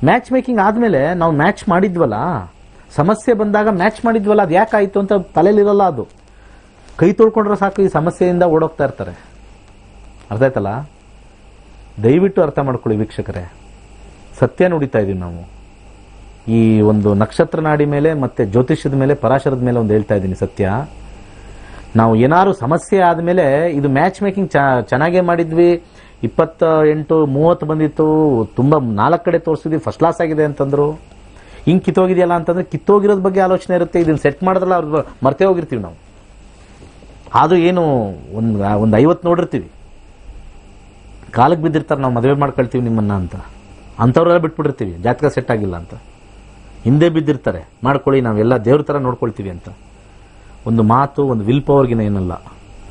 ಮ್ಯಾಚ್ ಮೇಕಿಂಗ್ ಆದ್ಮೇಲೆ ನಾವು ಮ್ಯಾಚ್ ಮಾಡಿದ್ವಲ್ಲ, ಸಮಸ್ಯೆ ಬಂದಾಗ ಮ್ಯಾಚ್ ಮಾಡಿದ್ವಲ್ಲ, ಅದು ಯಾಕಾಯ್ತು ಅಂತ ತಲೆಯಲ್ಲಿರಲ್ಲ. ಅದು ಕೈ ತೊಳ್ಕೊಂಡ್ರೆ ಸಾಕು, ಈ ಸಮಸ್ಯೆಯಿಂದ ಓಡೋಗ್ತಾ ಇರ್ತಾರೆ. ಅರ್ಥ ಆಯ್ತಲ್ಲ? ದಯವಿಟ್ಟು ಅರ್ಥ ಮಾಡ್ಕೊಳ್ಳಿ ವೀಕ್ಷಕರೇ, ಸತ್ಯ ನುಡಿತಾ ಇದೀವಿ ನಾವು. ಈ ಒಂದು ನಕ್ಷತ್ರ ನಾಡಿ ಮೇಲೆ ಮತ್ತೆ ಜ್ಯೋತಿಷ್ಯದ ಮೇಲೆ, ಪರಾಶರದ ಮೇಲೆ ಒಂದು ಹೇಳ್ತಾ ಇದ್ದೀನಿ ಸತ್ಯ. ನಾವು ಏನಾದ್ರು ಸಮಸ್ಯೆ ಆದ್ಮೇಲೆ ಇದು ಮ್ಯಾಚ್ ಮೇಕಿಂಗ್ ಚೆನ್ನಾಗೇ ಮಾಡಿದ್ವಿ, 28, 30 ಬಂದಿತ್ತು, ತುಂಬಾ 4 ಕಡೆ ತೋರಿಸಿದ್ವಿ, ಫಸ್ಟ್ ಕ್ಲಾಸ್ ಆಗಿದೆ ಅಂತಂದ್ರು. ಹಿಂಗ್ ಕಿತ್ತೋಗಿದೆಯಲ್ಲ ಅಂತಂದ್ರೆ ಕಿತ್ತೋಗಿರೋದ್ ಬಗ್ಗೆ ಆಲೋಚನೆ ಇರುತ್ತೆ. ಇದನ್ನ ಸೆಟ್ ಮಾಡಿದ್ರಲ್ಲ ಅವ್ರು ಮರ್ತೇ ಹೋಗಿರ್ತೀವಿ ನಾವು. ಅದು ಏನು ಒಂದು 50 ನೋಡಿರ್ತೀವಿ, ಕಾಲಕ್ಕೆ ಬಿದ್ದಿರ್ತಾರೆ, ನಾವು ಮದುವೆ ಮಾಡ್ಕೊಳ್ತೀವಿ ನಿಮ್ಮನ್ನ ಅಂತ, ಅಂಥವ್ರೆಲ್ಲ ಬಿಟ್ಬಿಟ್ಟಿರ್ತೀವಿ ಜಾತಕ ಸೆಟ್ ಆಗಿಲ್ಲ ಅಂತ. ಹಿಂದೆ ಬಿದ್ದಿರ್ತಾರೆ, ಮಾಡ್ಕೊಳ್ಳಿ ನಾವೆಲ್ಲ ದೇವ್ರ ತರ ನೋಡ್ಕೊಳ್ತೀವಿ ಅಂತ. ಒಂದು ಮಾತು, ಒಂದು ವಿಲ್ ಪವರ್ಗಿನ ಏನಲ್ಲ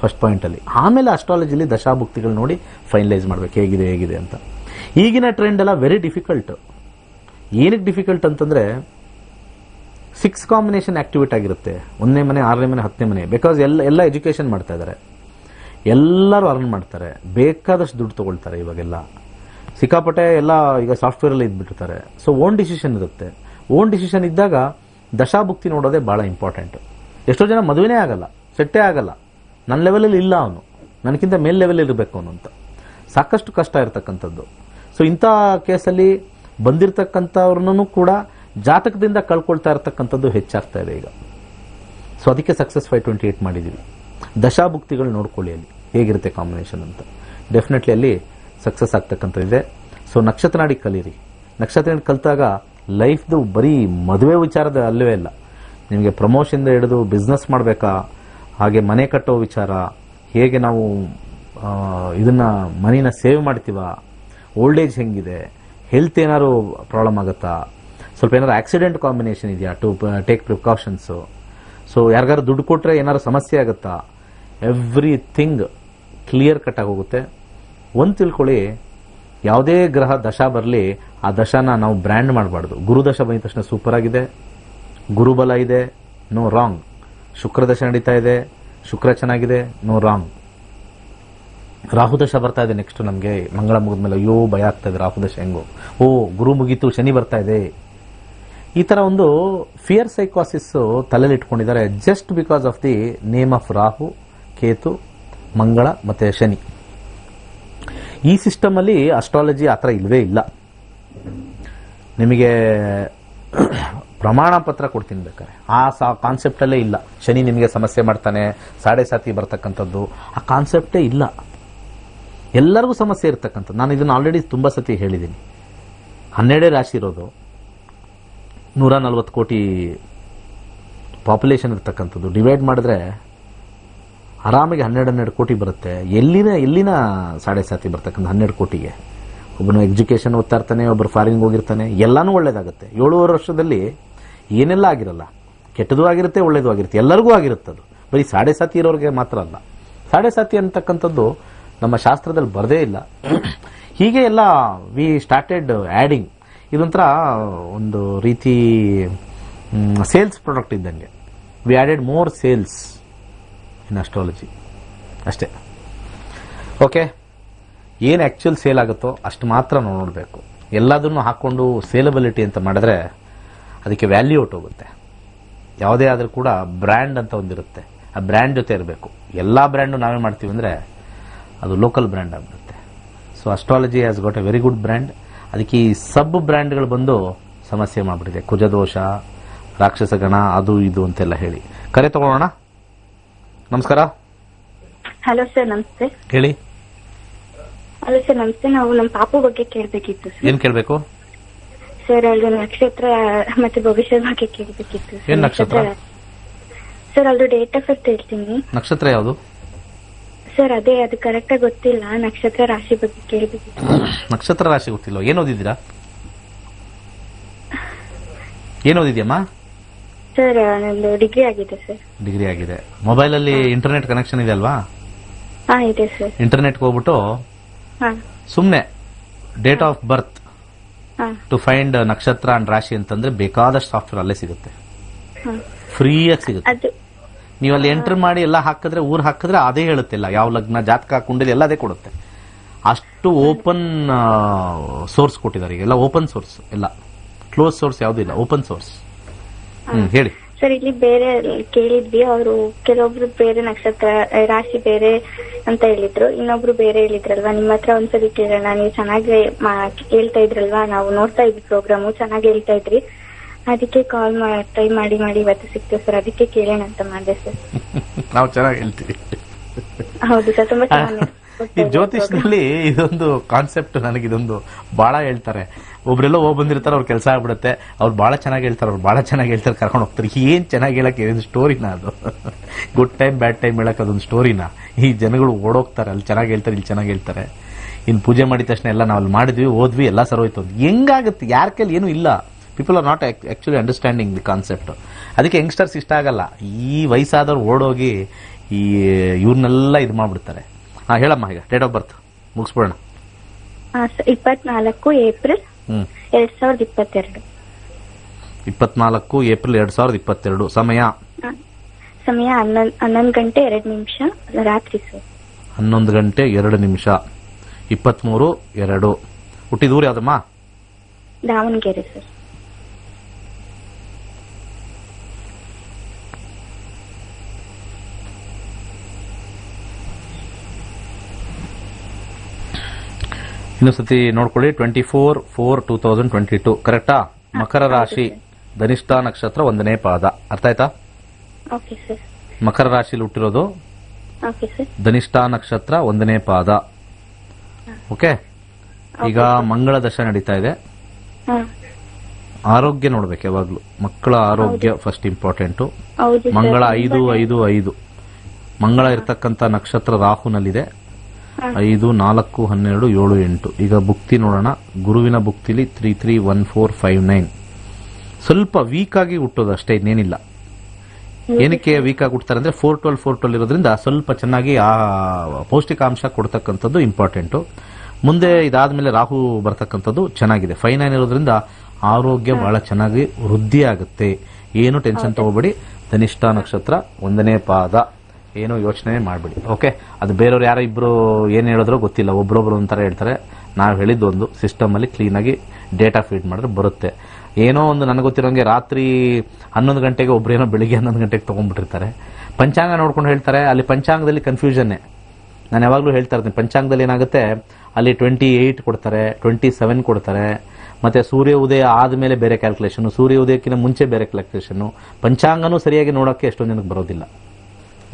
ಫಸ್ಟ್ ಪಾಯಿಂಟ್ ಅಲ್ಲಿ. ಆಮೇಲೆ ಅಸ್ಟ್ರಾಲಜಿಲಿ ದಶಾಭುಕ್ತಿಗಳು ನೋಡಿ ಫೈನಲೈಸ್ ಮಾಡ್ಬೇಕು ಹೇಗಿದೆ ಅಂತ. ಈಗಿನ ಟ್ರೆಂಡ್ ಎಲ್ಲ ವೆರಿ ಡಿಫಿಕಲ್ಟ್. ಏನಕ್ಕೆ ಡಿಫಿಕಲ್ಟ್ ಅಂತಂದ್ರೆ 6 ಕಾಂಬಿನೇಷನ್ ಆಕ್ಟಿವೇಟ್ ಆಗಿರುತ್ತೆ. 1ನೇ ಮನೆ, 6ನೇ ಮನೆ, 10ನೇ ಮನೆ. ಬಿಕಾಸ್ ಎಲ್ಲ ಎಜುಕೇಶನ್ ಮಾಡ್ತಾ ಇದ್ದಾರೆ, ಎಲ್ಲರೂ ಅರ್ನ್ ಮಾಡ್ತಾರೆ, ಬೇಕಾದಷ್ಟು ದುಡ್ಡು ತಗೊಳ್ತಾರೆ. ಇವಾಗೆಲ್ಲ ಸಿಕ್ಕಾಪಟ್ಟೆ ಎಲ್ಲ ಈಗ ಸಾಫ್ಟ್ವೇರ್ ಅಲ್ಲಿ ಇದ್ಬಿಟ್ಟಿರ್ತಾರೆ. ಸೊ ಓನ್ ಡಿಸಿಷನ್ ಇರುತ್ತೆ. ಓನ್ ಡಿಸಿಷನ್ ಇದ್ದಾಗ ದಶಾಭುಕ್ತಿ ನೋಡೋದೇ ಬಹಳ ಇಂಪಾರ್ಟೆಂಟ್. ಎಷ್ಟೋ ಜನ ಮದುವೆನೇ ಆಗಲ್ಲ, ಸೆಟ್ಟೇ ಆಗಲ್ಲ, ನನ್ನ ಲೆವೆಲಲ್ಲಿ ಇಲ್ಲ ಅವನು, ನನಗಿಂತ ಮೇಲ್ ಲೆವೆಲ್ ಇರಬೇಕು ಅವನು ಅಂತ. ಸಾಕಷ್ಟು ಕಷ್ಟ ಇರತಕ್ಕಂಥದ್ದು. ಸೊ ಇಂಥ ಕೇಸಲ್ಲಿ ಬಂದಿರತಕ್ಕಂಥವ್ರನ್ನೂ ಕೂಡ ಜಾತಕದಿಂದ ಕಳ್ಕೊಳ್ತಾ ಇರತಕ್ಕಂಥದ್ದು ಹೆಚ್ಚಾಗ್ತಾ ಇದೆ ಈಗ. ಸೊ ಅದಕ್ಕೆ ಸಕ್ಸಸ್ 528 ಮಾಡಿದ್ದೀವಿ. ದಶಾಭುಕ್ತಿಗಳು ನೋಡ್ಕೊಳ್ಳಿ ಅಲ್ಲಿ ಹೇಗಿರುತ್ತೆ ಕಾಂಬಿನೇಷನ್ ಅಂತ. ಡೆಫಿನೆಟ್ಲಿ ಅಲ್ಲಿ ಸಕ್ಸಸ್ ಆಗ್ತಕ್ಕಂಥದ್ದಿದೆ. ಸೊ ನಕ್ಷತ್ರ ನಾಡಿ ಕಲೀರಿ. ನಕ್ಷತ್ರ ನಾಡಿ ಕಲಿತಾಗ ಲೈಫ್ದು ಬರೀ ಮದುವೆ ವಿಚಾರದ ಅಲ್ಲವೇ ಇಲ್ಲ, ನಿಮಗೆ ಪ್ರಮೋಷನ್ ಹಿಡಿದು ಬಿಸ್ನೆಸ್ ಮಾಡಬೇಕಾ, ಹಾಗೆ ಮನೆ ಕಟ್ಟೋ ವಿಚಾರ, ಹೇಗೆ ನಾವು ಇದನ್ನ ಮನಿನ ಸೇವ್ ಮಾಡ್ತೀವ, ಓಲ್ಡ್ ಏಜ್ ಹೆಂಗಿದೆ, ಹೆಲ್ತ್ ಏನಾದ್ರು ಪ್ರಾಬ್ಲಮ್ ಆಗುತ್ತಾ, ಸ್ವಲ್ಪ ಏನಾದ್ರು ಆಕ್ಸಿಡೆಂಟ್ ಕಾಂಬಿನೇಷನ್ ಇದೆಯಾ, ಟು ಟೇಕ್ ಪ್ರಿಕಾಷನ್ಸು. ಸೊ ಯಾರಿಗಾರು ದುಡ್ಡು ಕೊಟ್ಟರೆ ಏನಾದ್ರು ಸಮಸ್ಯೆ ಆಗುತ್ತಾ, ಎವ್ರಿಥಿಂಗ್ ಕ್ಲಿಯರ್ ಕಟ್ ಆಗಿ ಹೋಗುತ್ತೆ. ಒಂದು ತಿಳ್ಕೊಳ್ಳಿ, ಯಾವುದೇ ಗ್ರಹ ದಶಾ ಬರಲಿ, ಆ ದಶಾನ ನಾವು ಬ್ರ್ಯಾಂಡ್ ಮಾಡಬಾರ್ದು. ಗುರುದಶ ಬಂದ ತಕ್ಷಣ ಸೂಪರ್ ಆಗಿದೆ, ಗುರುಬಲ ಇದೆ, ನೋ ರಾಂಗ್. ಶುಕ್ರದಶ ನಡೀತಾ ಇದೆ, ಶುಕ್ರ ಚೆನ್ನಾಗಿದೆ, ನೋ ರಾಂಗ್. ರಾಹುದಶ ಬರ್ತಾ ಇದೆ ನೆಕ್ಸ್ಟ್ ನಮಗೆ, ಮಂಗಳ ಮುಗಿದ್ಮೇಲೆ ಅಯ್ಯೋ ಭಯ ಆಗ್ತಾ ಇದೆ, ರಾಹುದಶ ಹೆಂಗೋ, ಓ ಗುರು ಮುಗೀತು, ಶನಿ ಬರ್ತಾ ಇದೆ. ಈ ತರ ಒಂದು ಫಿಯರ್ ಸೈಕಾಸಿಸ್ ತಲೆಯಲ್ಲಿ ಇಟ್ಕೊಂಡಿದ್ದಾರೆ, just because of the name of Rahu, Ketu, ಮಂಗಳ ಮತ್ತೆ ಶನಿ. ಈ ಸಿಸ್ಟಮ್ ಅಲ್ಲಿ ಅಸ್ಟ್ರಾಲಜಿ ಆತರ ಇಲ್ವೇ ಇಲ್ಲ. ನಿಮಗೆ ಪ್ರಮಾಣ ಪತ್ರ ಕೊಡ್ತೀನಿ ಬೇಕಾದ್ರೆ. ಆ ಕಾನ್ಸೆಪ್ಟಲ್ಲೇ ಇಲ್ಲ. ಶನಿ ನಿಮಗೆ ಸಮಸ್ಯೆ ಮಾಡ್ತಾನೆ, ಸಾಡೆ ಸಾತಿ ಬರ್ತಕ್ಕಂಥದ್ದು, ಆ ಕಾನ್ಸೆಪ್ಟೇ ಇಲ್ಲ. ಎಲ್ಲರಿಗೂ ಸಮಸ್ಯೆ ಇರ್ತಕ್ಕಂಥದ್ದು. ನಾನು ಇದನ್ನು ಆಲ್ರೆಡಿ ತುಂಬ ಸತಿ ಹೇಳಿದ್ದೀನಿ. 12 ರಾಶಿ ಇರೋದು, 140 ಕೋಟಿ ಪಾಪ್ಯುಲೇಷನ್ ಇರ್ತಕ್ಕಂಥದ್ದು, ಡಿವೈಡ್ ಮಾಡಿದ್ರೆ ಆರಾಮಿಗೆ 12 ಕೋಟಿ ಬರುತ್ತೆ. ಎಲ್ಲಿನ ಸಾಡೆ ಸಾತಿ ಬರ್ತಕ್ಕಂಥ 12 ಕೋಟಿಗೆ? ಒಬ್ಬನು ಎಜುಕೇಷನ್ ಓದ್ತಾ ಇರ್ತಾನೆ, ಒಬ್ಬರು ಫಾರಿನ್ಗೆ ಹೋಗಿರ್ತಾನೆ, ಎಲ್ಲಾನು ಒಳ್ಳೇದಾಗುತ್ತೆ. 7.5 ವರ್ಷದಲ್ಲಿ ಏನೆಲ್ಲ ಆಗಿರಲ್ಲ, ಕೆಟ್ಟದ್ದು ಆಗಿರುತ್ತೆ, ಒಳ್ಳೇದು ಆಗಿರುತ್ತೆ, ಎಲ್ಲರಿಗೂ ಆಗಿರುತ್ತೆ. ಅದು ಬರೀ ಸಾಡೆ ಸಾತಿ ಇರೋರಿಗೆ ಮಾತ್ರ ಅಲ್ಲ. ಸಾಡೆ ಸಾತಿ ಅಂತಕ್ಕಂಥದ್ದು ನಮ್ಮ ಶಾಸ್ತ್ರದಲ್ಲಿ ಬರದೇ ಇಲ್ಲ. ಹೀಗೆ ಎಲ್ಲ ವಿ ಸ್ಟಾರ್ಟೆಡ್ ಆ್ಯಡಿಂಗ್. ಇದೊಂಥರ ಒಂದು ರೀತಿ ಸೇಲ್ಸ್ ಪ್ರಾಡಕ್ಟ್ ಇದ್ದಂಗೆ. ವಿ ಆ್ಯಡೆಡ್ ಮೋರ್ ಸೇಲ್ಸ್ ಇನ್ ಅಸ್ಟ್ರಾಲಜಿ ಅಷ್ಟೇ. ಓಕೆ, ಏನು ಆ್ಯಕ್ಚುಯಲ್ ಸೇಲ್ ಆಗುತ್ತೋ ಅಷ್ಟು ಮಾತ್ರ ನಾವು ನೋಡಬೇಕು. ಎಲ್ಲದನ್ನು ಹಾಕ್ಕೊಂಡು ಸೇಲಬಿಲಿಟಿ ಅಂತ ಮಾಡಿದ್ರೆ ಅದಕ್ಕೆ ವ್ಯಾಲ್ಯೂ ಹೊಟ್ಟೋಗುತ್ತೆ. ಯಾವುದೇ ಆದರೂ ಕೂಡ ಬ್ರ್ಯಾಂಡ್ ಅಂತ ಒಂದಿರುತ್ತೆ, ಆ ಬ್ರ್ಯಾಂಡ್ ಜೊತೆ ಇರಬೇಕು. ಎಲ್ಲ ಬ್ರ್ಯಾಂಡು ನಾವೇ ಮಾಡ್ತೀವಿ ಅಂದರೆ ಅದು ಲೋಕಲ್ ಬ್ರ್ಯಾಂಡ್ ಆಗಿಬಿಡುತ್ತೆ. So astrology has got A very good brand. ಅದಕ್ಕೆ ಈ ಸಬ್ ಬ್ರ್ಯಾಂಡ್ಗಳು ಬಂದು ಸಮಸ್ಯೆ ಮಾಡಿಬಿಟ್ಟಿದೆ. ಕುಜದೋಷ, ರಾಕ್ಷಸ ಗಣ, ಅದು ಇದು ಅಂತೆಲ್ಲ ಹೇಳಿ. ಕರೆ ತಗೊಳ್ಳೋಣ. ನಮಸ್ಕಾರ. ಹಲೋ ಸರ್, ನಮಸ್ತೆ. ಹೇಳಿ. ಹಲೋ ಸರ್, ನಮಸ್ತೆ. ನಾವು ನಮ್ಮ ಪಾಪು ಬಗ್ಗೆ ಕೇಳಬೇಕಿತ್ತು ಸರ್. ಏನ್ ಕೇಳಬೇಕು ಸರ್? ಅವ್ರದ್ದು ನಕ್ಷತ್ರ ಮತ್ತೆ ಭವಿಷ್ಯದ ಬಗ್ಗೆ ಕೇಳಬೇಕಿತ್ತು. ಏನ್ ನಕ್ಷತ್ರ ಸರ್? ಅವ್ರದ್ದು ಡೇಟ್ ಆಫ್ ಬರ್ತ್ ಹೇಳ್ತೀನಿ. ನಕ್ಷತ್ರ ಯಾವುದು ಸರ್? ಅದೇ, ಅದು ಕರೆಕ್ಟ್ ಆಗಿ ಗೊತ್ತಿಲ್ಲ. ನಕ್ಷತ್ರ ರಾಶಿ ಬಗ್ಗೆ ಕೇಳಬೇಕಿತ್ತು. ನಕ್ಷತ್ರ ರಾಶಿ ಗೊತ್ತಿಲ್ಲ? ಏನ್ ಓದಿದ್ದೀರಾ? ಏನ್ ಓದಿದ್ಯಮ್ಮ? ಸರ್ ನಂದು ಡಿಗ್ರಿ ಆಗಿದೆ ಸರ್. ಡಿಗ್ರಿ ಆಗಿದೆ. ಮೊಬೈಲ್ ಅಲ್ಲಿ ಇಂಟರ್ನೆಟ್ ಕನೆಕ್ಷನ್ ಇದೆ ಅಲ್ವಾ? ಹಾ, ಇದೆ ಸರ್. ಇಂಟರ್ನೆಟ್ಗೆ ಹೋಗ್ಬಿಟ್ಟು ಸುಮ್ನೆ date of birth to find nakshatra and rashi ಅಂತಂದ್ರೆ ಬೇಕಾದಷ್ಟು ಸಾಫ್ಟ್ವೇರ್ ಅಲ್ಲೇ ಸಿಗುತ್ತೆ, ಫ್ರೀಯಾಗಿ ಸಿಗುತ್ತೆ. ನೀವು ಅಲ್ಲಿ ಎಂಟರ್ ಮಾಡಿ ಎಲ್ಲ ಹಾಕಿದ್ರೆ, ಊರ್ ಹಾಕಿದ್ರೆ ಅದೇ ಹೇಳುತ್ತಿಲ್ಲ. ಯಾವ ಲಗ್ನ, ಜಾತಕ, ಕುಂಡಲಿ ಎಲ್ಲ ಅದೇ ಕೊಡುತ್ತೆ. ಅಷ್ಟು ಓಪನ್ ಸೋರ್ಸ್ ಕೊಟ್ಟಿದ್ದಾರೆ. ಎಲ್ಲ ಓಪನ್ ಸೋರ್ಸ್, ಎಲ್ಲ ಕ್ಲೋಸ್ ಸೋರ್ಸ್ ಯಾವುದೂ ಇಲ್ಲ, ಓಪನ್ ಸೋರ್ಸ್. ಹೇಳಿ ಸರ್. ಇಲ್ಲಿ ಬೇರೆ ಕೇಳಿದ್ವಿ, ಅವರು ಕೆಲವೊಬ್ರು ಬೇರೆ ನಕ್ಷತ್ರ ರಾಶಿ ಬೇರೆ ಅಂತ ಹೇಳಿದ್ರು, ಇನ್ನೊಬ್ರು ಬೇರೆ ಹೇಳಿದ್ರಲ್ವಾ. ನಿಮ್ಮ ಹತ್ರ ಒಂದ್ಸರಿ ಕೇಳೋಣ. ನೀವು ಚೆನ್ನಾಗಿ ಹೇಳ್ತಾ ಇದ್ರಲ್ವಾ, ನಾವು ನೋಡ್ತಾ ಇದ್ವಿ ಪ್ರೋಗ್ರಾಮು, ಚೆನ್ನಾಗಿ ಹೇಳ್ತಾ ಇದ್ರಿ. ಅದಕ್ಕೆ ಕಾಲ್ ಟ್ರೈ ಮಾಡಿ ಇವತ್ತು ಸಿಕ್ತು ಸರ್. ಅದಕ್ಕೆ ಕೇಳೋಣ ಅಂತ ಮಾಡಿದೆ ಸರ್. ನಾವು ಚೆನ್ನಾಗಿ ಹೇಳ್ತೀವಿ. ಹೌದು ಸರ್, ತುಂಬಾ ಚೆನ್ನಾಗಿ. ಈ ಜ್ಯೋತಿಷ್ನಲ್ಲಿ ಇದೊಂದು ಕಾನ್ಸೆಪ್ಟ್ ನನಗೆ ಇದೊಂದು ಬಹಳ ಹೇಳ್ತಾರೆ. ಒಬ್ರೆಲ್ಲ ಹೋಗಿ ಬಂದಿರ್ತಾರೆ, ಅವ್ರ ಕೆಲಸ ಆಗ್ಬಿಡುತ್ತೆ. ಅವ್ರು ಬಹಳ ಚೆನ್ನಾಗಿ ಹೇಳ್ತಾರೆ, ಅವ್ರು ಬಹಳ ಚೆನ್ನಾಗಿ ಹೇಳ್ತಾರೆ, ಕರ್ಕೊಂಡು ಹೋಗ್ತಾರೆ. ಏನ್ ಚೆನ್ನಾಗಿ ಹೇಳಕ್ ಇದೊಂದು ಸ್ಟೋರಿನ, ಅದು ಗುಡ್ ಟೈಮ್ ಬ್ಯಾಡ್ ಟೈಮ್ ಹೇಳಕ್ ಅದೊಂದು ಸ್ಟೋರಿನ. ಈ ಜನಗಳು ಓಡೋಗ್ತಾರೆ, ಅಲ್ಲಿ ಚೆನ್ನಾಗಿ ಹೇಳ್ತಾರೆ, ಇಲ್ಲಿ ಚೆನ್ನಾಗಿ ಹೇಳ್ತಾರೆ. ಇನ್ನು ಪೂಜೆ ಮಾಡಿದ ತಕ್ಷಣ ಎಲ್ಲ ನಾವು ಅಲ್ಲಿ ಮಾಡಿದ್ವಿ, ಓದ್ವಿ, ಎಲ್ಲ ಸರೋಯ್ತು. ಹೆಂಗಾಗುತ್ತೆ? ಯಾರ ಕೈಲಿ ಏನೂ ಇಲ್ಲ. People are not actually understanding the concept. ಅದಕ್ಕೆ ಯಂಗ್ಸ್ಟರ್ಸ್ ಇಷ್ಟ ಆಗಲ್ಲ. ಈ ವಯಸ್ಸಾದವ್ರು ಓಡೋಗಿ ಈ ಇವ್ರನ್ನೆಲ್ಲ ಇದು ಮಾಡ್ಬಿಡ್ತಾರೆ. ಹೇಳಮ್ಮ, ಈಗ ಡೇಟ್ ಆಫ್ ಬರ್ತ್ ಮುಗಿಸ್ಬಿಡೋಣ. 24 ಏಪ್ರಿಲ್ 2022. 24 ಏಪ್ರಿಲ್ 2022. ಸಮಯ 11 ಗಂಟೆ 2 ನಿಮಿಷ ರಾತ್ರಿ ಸರ್. 11 ಗಂಟೆ 2 ನಿಮಿಷ. 23/2. ಹುಟ್ಟಿದ ಊರು ಯಾವ್ದಮ್ಮ? ದಾವಣಗೆರೆ ಸರ್. ಇನ್ನೊಂದ್ಸತಿ ನೋಡ್ಕೊಳ್ಳಿ. 24/4/2022 ಕರೆಕ್ಟಾ? ಮಕರ ರಾಶಿ, ಧನಿಷ್ಠ ನಕ್ಷತ್ರ, 1ನೇ ಪಾದ. ಅರ್ಥ ಆಯ್ತಾ? Okay sir. ಮಕರ ರಾಶಿಲಿ ಹುಟ್ಟಿರೋದು, ಓಕೆ ಸರ್. ಧನಿಷ್ಠ ನಕ್ಷತ್ರ, 1ನೇ ಪಾದ. ಓಕೆ. ಈಗ ಮಂಗಳ ದಶ ನಡೀತಾ ಇದೆ. ಆರೋಗ್ಯ ನೋಡ್ಬೇಕು ಯಾವಾಗ್ಲೂ. ಮಕ್ಕಳ ಆರೋಗ್ಯ ಫಸ್ಟ್ ಇಂಪಾರ್ಟೆಂಟು. ಮಂಗಳ 5/5/5. ಮಂಗಳ ಇರ್ತಕ್ಕಂಥ ನಕ್ಷತ್ರ ರಾಹುನಲ್ಲಿದೆ. 5, 4, 12, 7, 8. ಈಗ ಭುಕ್ತಿ ನೋಡೋಣ. ಗುರುವಿನ ಭುಕ್ತಿಲಿ 331459. ಸ್ವಲ್ಪ ವೀಕ್ ಆಗಿ ಹುಟ್ಟೋದು ಅಷ್ಟೇ, ಇನ್ನೇನಿಲ್ಲ. ಏನಕ್ಕೆ ವೀಕ್ ಆಗಿ ಹುಡ್ತಾರೆ ಅಂದ್ರೆ 412 ಇರೋದ್ರಿಂದ ಸ್ವಲ್ಪ ಚೆನ್ನಾಗಿ ಆ ಪೌಷ್ಟಿಕಾಂಶ ಕೊಡ್ತಕ್ಕಂಥದ್ದು ಇಂಪಾರ್ಟೆಂಟು. ಮುಂದೆ ಇದಾದ್ಮೇಲೆ ರಾಹು ಬರ್ತಕ್ಕಂಥದ್ದು ಚೆನ್ನಾಗಿದೆ. 59 ಇರೋದ್ರಿಂದ ಆರೋಗ್ಯ ಬಹಳ ಚೆನ್ನಾಗಿ ವೃದ್ಧಿ ಆಗುತ್ತೆ. ಏನು ಟೆನ್ಷನ್ ತಗೋಬೇಡಿ. ಧನಿಷ್ಠ ನಕ್ಷತ್ರ, 1ನೇ ಪಾದ. ಏನೋ ಯೋಚನೆ ಮಾಡ್ಬಿಡಿ. ಓಕೆ. ಅದು ಬೇರೆಯವ್ರು ಯಾರೋ ಇಬ್ರು ಏನ್ ಹೇಳಿದ್ರೋ ಗೊತ್ತಿಲ್ಲ, ಒಬ್ರೊಬ್ರು ಒಂಥರ ಹೇಳ್ತಾರೆ. ನಾವು ಹೇಳಿದ್ದೊಂದು ಸಿಸ್ಟಮ್ ಅಲ್ಲಿ ಕ್ಲೀನ್ ಆಗಿ ಡೇಟಾ ಫೀಡ್ ಮಾಡಿದ್ರೆ ಬರುತ್ತೆ. ಏನೋ ಒಂದು ನನಗೆ ಗೊತ್ತಿರೋಂಗೆ ರಾತ್ರಿ 11 ಗಂಟೆಗೆ ಒಬ್ರೇನೋ ಬೆಳಿಗ್ಗೆ 11 ಗಂಟೆಗೆ ತಗೊಂಡ್ಬಿಟ್ಟಿರ್ತಾರೆ. ಪಂಚಾಂಗ ನೋಡ್ಕೊಂಡು ಹೇಳ್ತಾರೆ. ಅಲ್ಲಿ ಪಂಚಾಂಗದಲ್ಲಿ ಕನ್ಫ್ಯೂಷನ್ನೇ. ನಾನು ಯಾವಾಗಲೂ ಹೇಳ್ತಾ ಇರ್ತೀನಿ, ಪಂಚಾಂಗದಲ್ಲಿ ಏನಾಗುತ್ತೆ, ಅಲ್ಲಿ 28 ಕೊಡ್ತಾರೆ, 27 ಕೊಡ್ತಾರೆ, ಮತ್ತೆ ಸೂರ್ಯ ಉದಯ ಆದಮೇಲೆ ಬೇರೆ ಕ್ಯಾಲ್ಕುಲೇಷನ್, ಸೂರ್ಯ ಉದಯಕ್ಕಿಂತ ಮುಂಚೆ ಬೇರೆ ಕ್ಯಾಲ್ಕುಲೇಷನ್, ಪಂಚಾಂಗನೂ ಸರಿಯಾಗಿ ನೋಡೋಕ್ಕೆ ಎಷ್ಟೊಂದು ಜನಕ್ಕೆ ಬರೋದಿಲ್ಲ.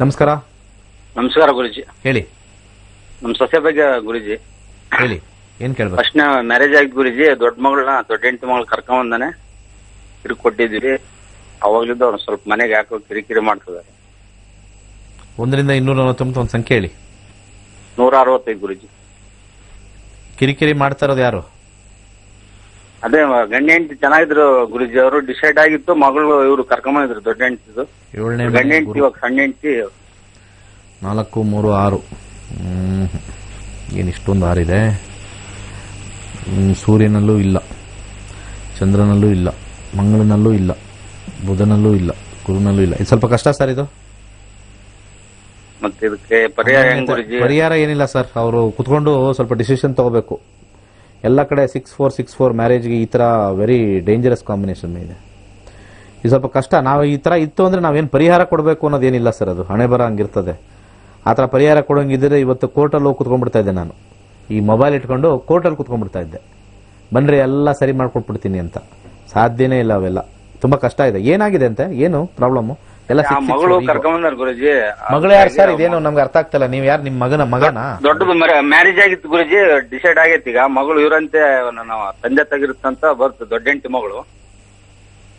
ನಮಸ್ಕಾರ. ನಮಸ್ಕಾರ ಗುರುಜಿ. ಹೇಳಿ. ನಮ್ ಸೊಸೆ ಬಗ್ಗೆ ಗುರುಜಿ. ಹೇಳಿ, ಏನ್ ಕೇಳ್ಬೇಕು? ಫಸ್ಟ್ ಮ್ಯಾರೇಜ್ ಆಗಿದ್ ಗುರುಜಿ, ದೊಡ್ಡ ಹೆಂಡತಿ ಮಗಳು ಕರ್ಕೊಂಡ್ ತಿರುಗಿ ಕೊಟ್ಟಿದ್ವಿ. ಅವಾಗ್ಲಿದ್ದು ಅವ್ರು ಸ್ವಲ್ಪ ಮನೆಗೆ ಯಾಕೋ ಕಿರಿಕಿರಿ ಮಾಡ್ತಿದ್ದಾರೆ. 1 ರಿಂದ 249 ಒಂದು ಸಂಖ್ಯೆ ಹೇಳಿ. 165 ಗುರುಜಿ. ಕಿರಿಕಿರಿ ಮಾಡ್ತಾ ಇರೋದು ಯಾರು? ಅದೇ ಗಂಡ ಹೆಂಡತಿ ಚೆನ್ನಾಗಿದ್ರು ಗುರುಜಿ. ಅವರು ಡಿಸೈಡ್ ಆಗಿತ್ತು, ಮಗಳು ಇವ್ರು ಕರ್ಕೊಂಬಂದಿದ್ರು ದೊಡ್ಡ ಹೆಂಡತಿದು. 7ನೇ ಗಂಡ ಹೆಂಡತಿ ಇವಾಗ ಸಣ್ಣ ಹೆಂಡತಿ. 4, 3, 6. ಏನು ಇಷ್ಟೊಂದು 6 ಇದೆ? ಸೂರ್ಯನಲ್ಲೂ ಇಲ್ಲ, ಚಂದ್ರನಲ್ಲೂ ಇಲ್ಲ, ಮಂಗಳನಲ್ಲೂ ಇಲ್ಲ, ಬುಧನಲ್ಲೂ ಇಲ್ಲ, ಗುರುನಲ್ಲೂ ಇಲ್ಲ. ಇದು ಸ್ವಲ್ಪ ಕಷ್ಟ ಸರ್. ಇದು ಮತ್ತೆ ಇದಕ್ಕೆ ಪರಿಹಾರ ಹೆಂಗ್ ಗುರುಜಿ? ಪರಿಹಾರ ಏನಿಲ್ಲ ಸರ್, ಅವರು ಕುತ್ಕೊಂಡು ಸ್ವಲ್ಪ ಡಿಸಿಷನ್ ತಗೋಬೇಕು. ಎಲ್ಲ ಕಡೆ 6-4 ಮ್ಯಾರೇಜ್ಗೆ ಈ ತರ ವೆರಿ ಡೇಂಜರಸ್ ಕಾಂಬಿನೇಷನ್ ಇದೆ. ಇದು ಸ್ವಲ್ಪ ಕಷ್ಟ. ನಾವು ಈ ತರ ಇತ್ತು ಅಂದ್ರೆ ನಾವೇನು ಪರಿಹಾರ ಕೊಡಬೇಕು ಅನ್ನೋದೇನಿಲ್ಲ ಸರ್, ಅದು ಹಣೆ ಬರ ಹಂಗಿರ್ತದೆ. ಆ ಥರ ಪರಿಹಾರ ಕೊಡೋಂಗಿದ್ರೆ ಇವತ್ತು ಕೋರ್ಟಲ್ಲಿ ಹೋಗಿ ಕುತ್ಕೊಂಡ್ಬಿಡ್ತಾ ಇದ್ದೆ ನಾನು. ಈ ಮೊಬೈಲ್ ಇಟ್ಕೊಂಡು ಕೋರ್ಟಲ್ಲಿ ಕುತ್ಕೊಂಡ್ಬಿಡ್ತಾ ಇದ್ದೆ, ಬನ್ರಿ ಎಲ್ಲ ಸರಿ ಮಾಡ್ಕೊಟ್ಬಿಡ್ತೀನಿ ಅಂತ. ಸಾಧ್ಯನೇ ಇಲ್ಲ, ಅವೆಲ್ಲ ತುಂಬಾ ಕಷ್ಟ ಇದೆ. ಏನಾಗಿದೆ ಅಂತ, ಏನು ಪ್ರಾಬ್ಲಮ್ ಎಲ್ಲ? ಮಗಳು ಕರ್ಕೊಂಬಂದಾರ ಗುರುಜಿ. ಮಗಳು ಯಾರು ಸರ್? ಇದೇನು ನಮ್ಗೆ ಅರ್ಥ ಆಗ್ತಲ್ಲ. ನೀವ್ ಯಾರು? ನಿಮ್ ಮಗನ? ದೊಡ್ಡದು ಮ್ಯಾರೇಜ್ ಆಗಿತ್ತು ಗುರುಜಿ, ಡಿಸೈಡ್ ಆಗೈತಿ. ಈಗ ಮಗಳು ಇವ್ರಂತೆ ನಾವು ತಂದೆ ತಗಿರುತ್ತಂತ ಬರ್ತು. ದೊಡ್ಡ ಹೆಂಡತಿ ಮಗಳು.